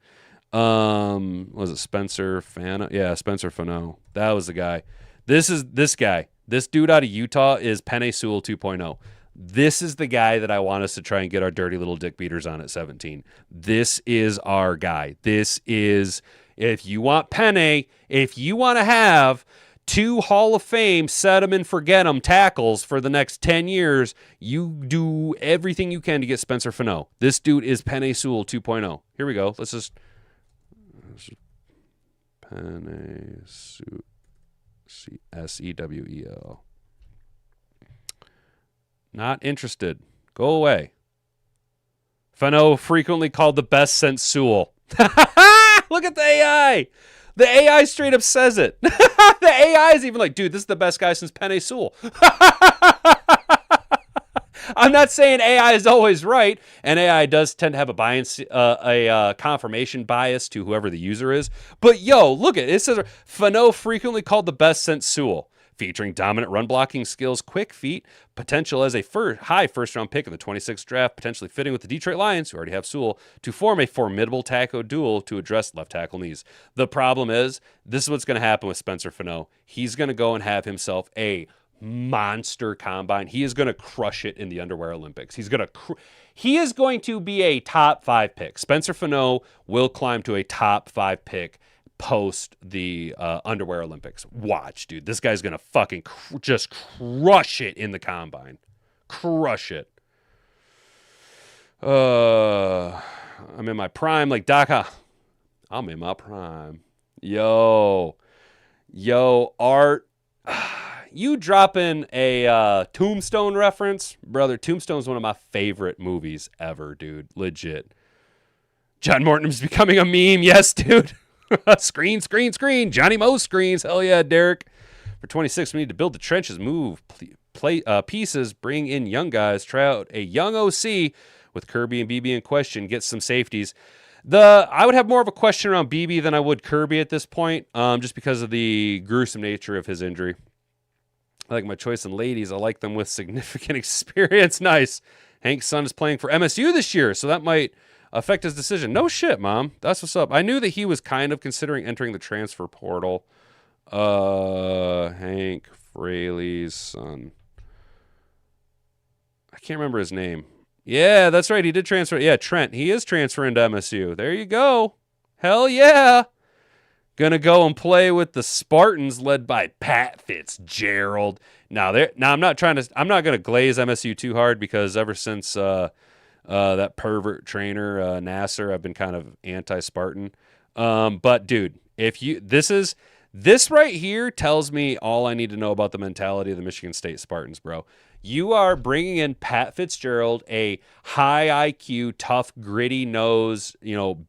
Speaker 2: Was it Spencer Fano? Yeah, Spencer Fano. That was the guy. This guy. This dude out of Utah is Penei Sewell 2.0. This is the guy that I want us to try and get our dirty little dick beaters on at 17. This is our guy. This is, if you want Penei, if you want to have 2 Hall of Fame set 'em and forget 'em tackles for the next 10 years, you do everything you can to get Spencer Fano. This dude is Penei Sewell 2.0. Here we go. Let's just Penei Sewell. Sewell. Not interested. Go away. Fano frequently called the best since Sewell. Look at the AI. The AI straight up says it. The AI is even like, dude, this is the best guy since Penei Sewell. I'm not saying AI is always right, and AI does tend to have a bias, a confirmation bias to whoever the user is. But yo, look at it. It says Fano frequently called the best since Sewell, featuring dominant run blocking skills, quick feet, potential as a high first-round pick in the 26th draft, potentially fitting with the Detroit Lions, who already have Sewell, to form a formidable tackle duel to address left tackle needs. The problem is, this is what's going to happen with Spencer Fano. He's going to go and have himself a monster combine. He is going to crush it in the Underwear Olympics. He is going to be a top 5 pick. Spencer Fano will climb to a top 5 pick post the Underwear Olympics. Watch, dude. This guy's going to fucking just crush it in the combine. Crush it. I'm in my prime like Doc. I'm in my prime. Yo, Art. You dropping a Tombstone reference? Brother, Tombstone's one of my favorite movies ever, dude. Legit. John Morton's becoming a meme. Yes, dude. Screen. Johnny Moe screens. Hell yeah, Derek. For 26, we need to build the trenches, move pieces, bring in young guys, try out a young OC with Kirby and BB in question, get some safeties. I would have more of a question around BB than I would Kirby at this point, just because of the gruesome nature of his injury. I like my choice in ladies. I like them with significant experience. Nice. Hank's son is playing for MSU this year, so that might affect his decision. No shit, Mom. That's what's up. I knew that he was kind of considering entering the transfer portal. Hank Fraley's son. I can't remember his name. Yeah, that's right. He did transfer. Yeah, Trent. He is transferring to MSU. There you go. Hell yeah. Gonna go and play with the Spartans led by Pat Fitzgerald. Now I'm not gonna glaze MSU too hard, because ever since that pervert trainer Nasser, I've been kind of anti-Spartan. But dude, this right here tells me all I need to know about the mentality of the Michigan State Spartans, bro. You are bringing in Pat Fitzgerald, a high IQ, tough, gritty nose,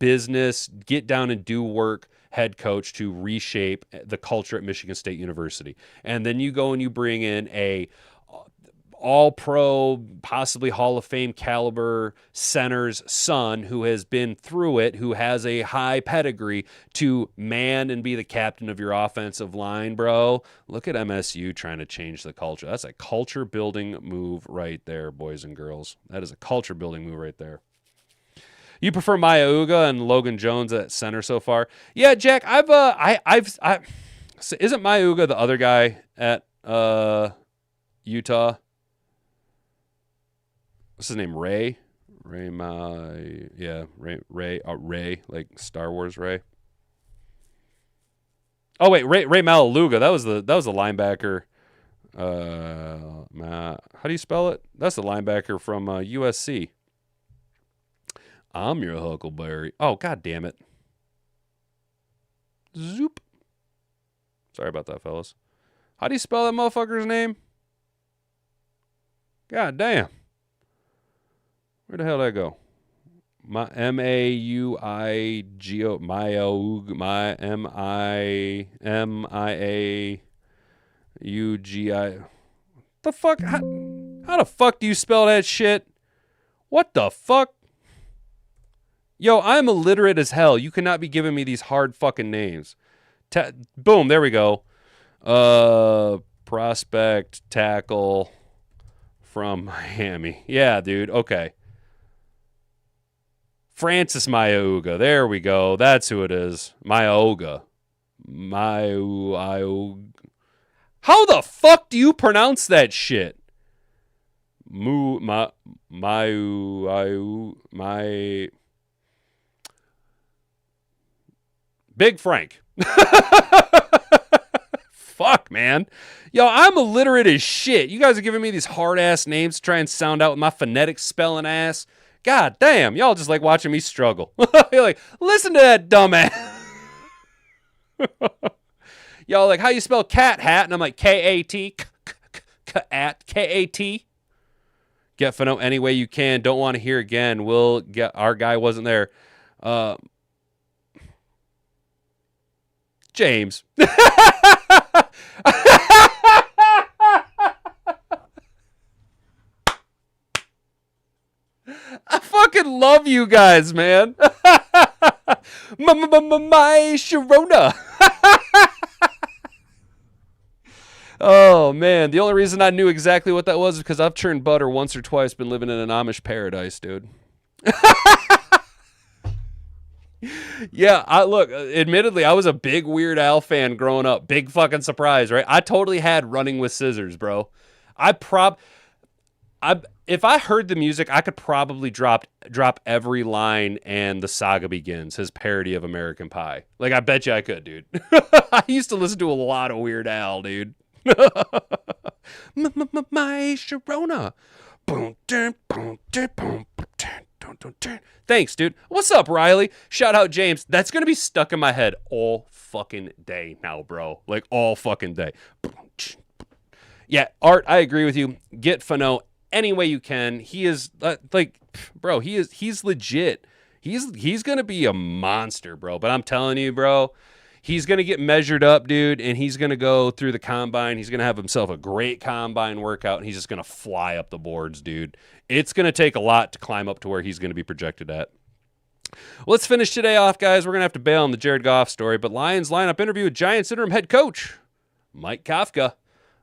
Speaker 2: business, get down and do work head coach to reshape the culture at Michigan State University. And then you go and you bring in a all-pro, possibly Hall of Fame caliber center's son who has been through it, who has a high pedigree to man and be the captain of your offensive line, bro. Look at MSU trying to change the culture. That's a culture-building move right there, boys and girls. That is a culture-building move right there. You prefer Maya Uga and Logan Jones at center so far? Yeah, Jack, isn't Maya Uga the other guy at Utah? What's his name? Ray, like Star Wars Ray. Oh wait, Ray Malaluga. That was the linebacker. How do you spell it? That's the linebacker from USC. I'm your Huckleberry. Oh, god damn it. Zoop. Sorry about that, fellas. How do you spell that motherfucker's name? God damn. Where the hell did I go? M-A-U-I-G-O, M-I-A-U-G-I. The fuck? How the fuck do you spell that shit? What the fuck? Yo, I'm illiterate as hell. You cannot be giving me these hard fucking names. Boom, there we go. Prospect tackle from Miami. Yeah, dude. Okay. Francis Mayaoga. There we go. That's who it is. Mayaoga. How the fuck do you pronounce that shit? Big Frank. Fuck, man. Yo, I'm illiterate as shit. You guys are giving me these hard-ass names to try and sound out with my phonetic spelling ass. God damn, y'all just like watching me struggle. You're like, listen to that dumbass. Y'all like, how you spell cat hat? And I'm like, K-A-T. K-A-T. Get Fano any way you can. Don't want to hear again. We'll get, our guy wasn't there. James. fucking love you guys, man. My Sharona. Oh, man. The only reason I knew exactly what that was is because I've churned butter once or twice, been living in an Amish paradise, dude. Yeah, admittedly, I was a big Weird Al fan growing up. Big fucking surprise, right? I totally had Running with Scissors, bro. If I heard the music, I could probably drop every line and The Saga Begins, his parody of American Pie. Like, I bet you I could, dude. I used to listen to a lot of Weird Al, dude. My Sharona. Thanks, dude. What's up, Riley? Shout out, James. That's going to be stuck in my head all fucking day now, bro. Like, all fucking day. Yeah, Art, I agree with you. Get Fano any way you can. He is, bro, he's legit. He's going to be a monster, bro. But I'm telling you, bro, he's going to get measured up, dude, and he's going to go through the combine. He's going to have himself a great combine workout, and he's just going to fly up the boards, dude. It's going to take a lot to climb up to where he's going to be projected at. Let's finish today off, guys. We're going to have to bail on the Jared Goff story, but Lions lineup interview with Giants interim head coach Mike Kafka.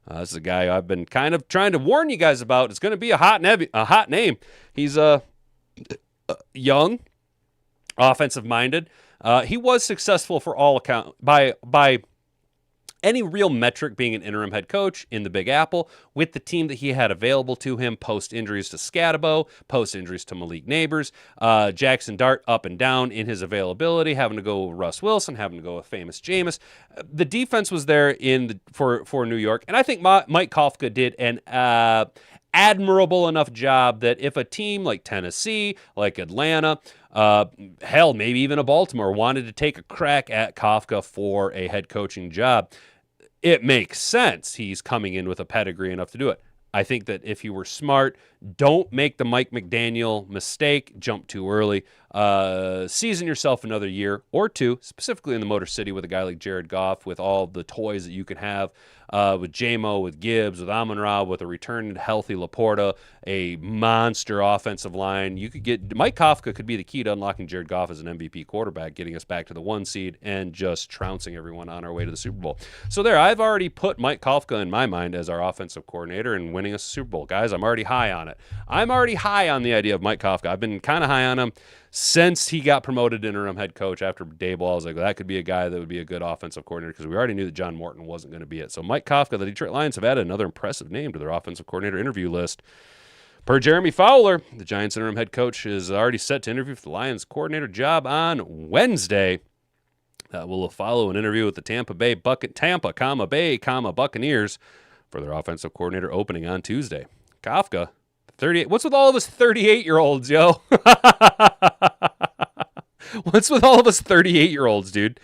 Speaker 2: This is a guy I've been kind of trying to warn you guys about. It's going to be a hot name. He's young, offensive-minded. He was successful for all account by any real metric being an interim head coach in the Big Apple with the team that he had available to him post-injuries to Scatabo, post-injuries to Malik Neighbors, Jackson Dart up and down in his availability, having to go with Russ Wilson, having to go with famous Jameis. The defense was there for New York, and I think Mike Kafka did an admirable enough job that if a team like Tennessee, like Atlanta, hell, maybe even a Baltimore wanted to take a crack at Kafka for a head coaching job, it makes sense. He's coming in with a pedigree enough to do it. I think that if you were smart, don't make the Mike McDaniel mistake, jump too early, season yourself another year or two, specifically in the Motor City with a guy like Jared Goff, with all the toys that you can have, with J-Mo, with Gibbs, with Amon-Ra, with a returned healthy Laporta, a monster offensive line. You could get Mike Kafka could be the key to unlocking Jared Goff as an MVP quarterback, getting us back to the 1 seed and just trouncing everyone on our way to the Super Bowl. So there, I've already put Mike Kafka in my mind as our offensive coordinator and winning us a Super Bowl. Guys, I'm already high on it. I'm already high on the idea of Mike Kafka. I've been kind of high on him since he got promoted to interim head coach after Daboll. I was like, well, that could be a guy that would be a good offensive coordinator because we already knew that John Morton wasn't going to be it. So Mike Kafka, the Detroit Lions have added another impressive name to their offensive coordinator interview list. Per Jeremy Fowler, the Giants interim head coach is already set to interview for the Lions coordinator job on Wednesday. We'll follow an interview with the Tampa Bay Buccaneers for their offensive coordinator opening on Tuesday. Kafka, 38. What's with all of us 38-year-olds, yo? What's with all of us 38-year-olds, dude?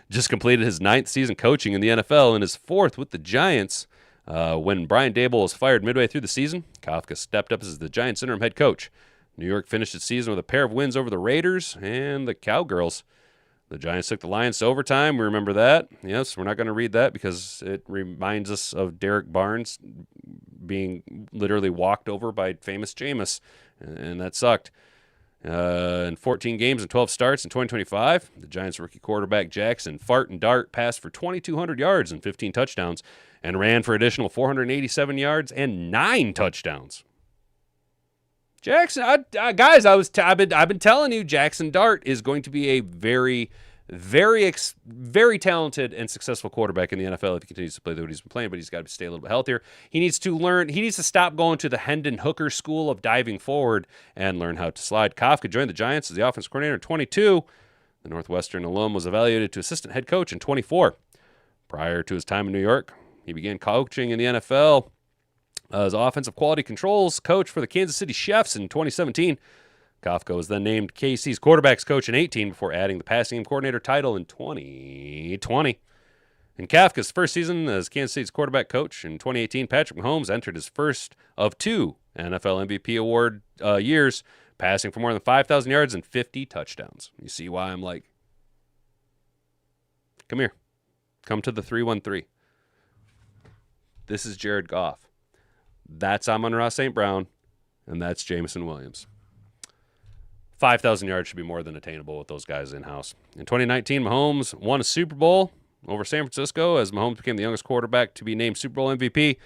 Speaker 2: Just completed his 9th season coaching in the NFL and his 4th with the Giants. When Brian Daboll was fired midway through the season, Kafka stepped up as the Giants interim head coach. New York finished its season with a pair of wins over the Raiders and the Cowgirls. The Giants took the Lions to overtime. We remember that. Yes, we're not going to read that because it reminds us of Derek Barnes being literally walked over by famous Jameis, and that sucked. In 14 games and 12 starts in 2025, the Giants rookie quarterback Jackson Dart passed for 2,200 yards and 15 touchdowns and ran for additional 487 yards and 9 touchdowns. Jackson, guys, I've been telling you, Jackson Dart is going to be a very, very, very talented and successful quarterback in the NFL if he continues to play the way he's been playing. But he's got to stay a little bit healthier. He needs to stop going to the Hendon Hooker school of diving forward and learn how to slide. Kafka joined the Giants as the offensive coordinator in 22. The Northwestern alum was evaluated to assistant head coach in 24. Prior to his time in New York, he began coaching in the NFL as offensive quality controls coach for the Kansas City Chiefs in 2017. Kafka was then named KC's quarterbacks coach in 18 before adding the passing game coordinator title in 2020. In Kafka's first season as Kansas City's quarterback coach in 2018, Patrick Mahomes entered his first of 2 NFL MVP award years, passing for more than 5,000 yards and 50 touchdowns. You see why I'm like, come here. Come to the 313. This is Jared Goff. That's Amon-Ra St. Brown, and that's Jameson Williams. 5,000 yards should be more than attainable with those guys in-house. In 2019, Mahomes won a Super Bowl over San Francisco as Mahomes became the youngest quarterback to be named Super Bowl MVP.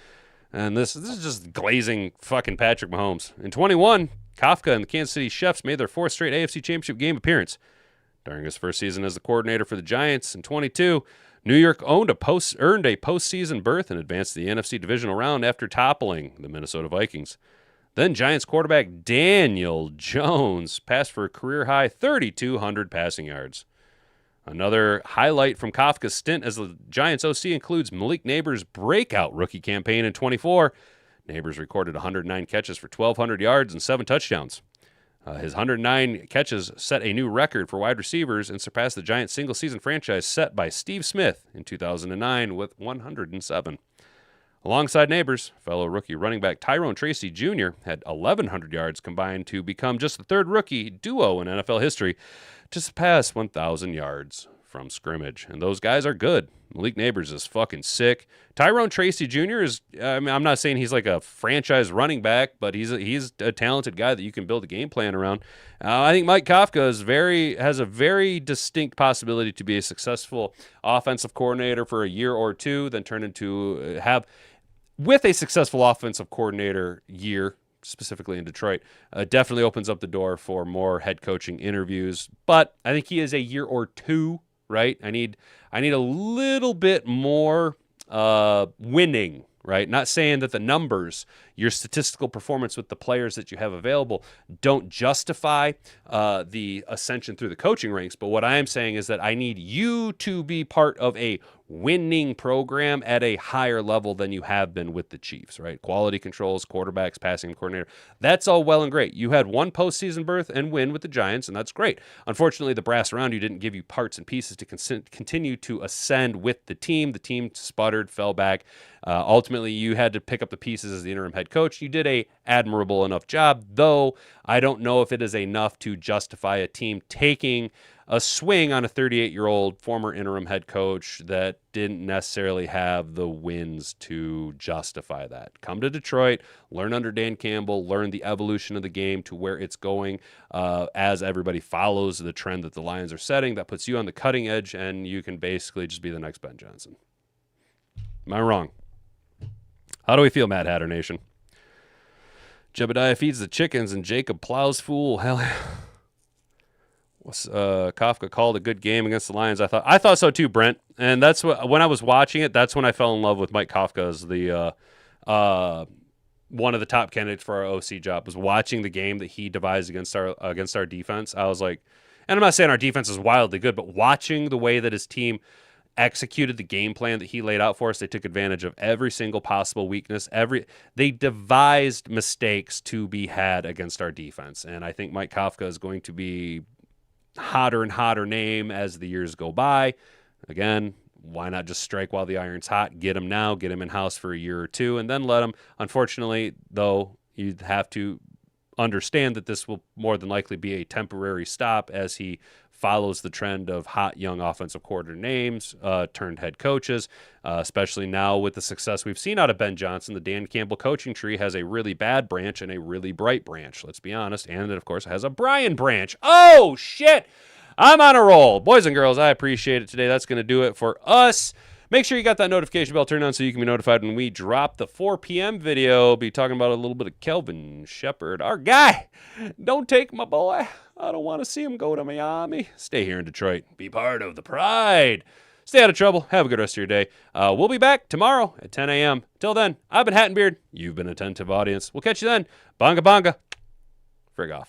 Speaker 2: And this is just glazing fucking Patrick Mahomes. In 21, Kafka and the Kansas City Chiefs made their 4th straight AFC Championship game appearance. During his first season as the coordinator for the Giants in 22, New York earned a postseason berth and advanced to the NFC Divisional Round after toppling the Minnesota Vikings. Then Giants quarterback Daniel Jones passed for a career-high 3,200 passing yards. Another highlight from Kafka's stint as the Giants OC includes Malik Neighbors' breakout rookie campaign in 24. Neighbors recorded 109 catches for 1,200 yards and 7 touchdowns. His 109 catches set a new record for wide receivers and surpassed the Giants' single-season franchise set by Steve Smith in 2009 with 107. Alongside Neighbors, fellow rookie running back Tyrone Tracy Jr. had 1,100 yards combined to become just the 3rd rookie duo in NFL history to surpass 1,000 yards from scrimmage. And those guys are good. Malik Neighbors is fucking sick. Tyrone Tracy Jr. is, I mean, I'm not saying he's like a franchise running back, but he's a talented guy that you can build a game plan around. I think Mike Kafka has a very distinct possibility to be a successful offensive coordinator for a year or two, then turn into with a successful offensive coordinator year, specifically in Detroit, definitely opens up the door for more head coaching interviews. But I think he is a year or two, right? I need a little bit more winning, right? Not saying that the numbers, your statistical performance with the players that you have available don't justify the ascension through the coaching ranks. But what I am saying is that I need you to be part of a winning program at a higher level than you have been with the Chiefs, right? Quality controls, quarterbacks, passing coordinator. That's all well and great. You had one postseason berth and win with the Giants, and that's great. Unfortunately, the brass around you didn't give you parts and pieces to continue to ascend with the team. The team sputtered, fell back. Ultimately, you had to pick up the pieces as the interim head coach. You did a admirable enough job, though I don't know if it is enough to justify a team taking a swing on a 38-year-old former interim head coach that didn't necessarily have the wins to justify that. Come to Detroit, learn under Dan Campbell, learn the evolution of the game to where it's going as everybody follows the trend that the Lions are setting. That puts you on the cutting edge, and you can basically just be the next Ben Johnson. Am I wrong? How do we feel, Mad Hatter Nation? Jebediah feeds the chickens and Jacob plows fool. Hell yeah. Kafka called a good game against the Lions. I thought so too, Brent. And that's when I was watching it, that's when I fell in love with Mike Kafka as the one of the top candidates for our OC job. Was watching the game that he devised against our defense. I was like, and I'm not saying our defense is wildly good, but watching the way that his team executed the game plan that he laid out for us, they took advantage of every single possible weakness. They devised mistakes to be had against our defense. And I think Mike Kafka is going to be hotter and hotter name as the years go by. Again, why not just strike while the iron's hot? Get him now, get him in-house for a year or two, and then let him. Unfortunately, though, you'd have to understand that this will more than likely be a temporary stop as he follows the trend of hot young offensive coordinator names turned head coaches, especially now with the success we've seen out of Ben Johnson. The Dan Campbell coaching tree has a really bad branch and a really bright branch, let's be honest, and it, of course, has a Brian branch. Oh, shit! I'm on a roll. Boys and girls, I appreciate it today. That's going to do it for us. Make sure you got that notification bell turned on so you can be notified when we drop the 4 p.m. video. Be talking about a little bit of Kelvin Shepard. Our guy, don't take my boy. I don't want to see him go to Miami. Stay here in Detroit. Be part of the pride. Stay out of trouble. Have a good rest of your day. We'll be back tomorrow at 10 a.m. Till then, I've been Hat and Beard. You've been attentive audience. We'll catch you then. Bonga bonga. Frig off.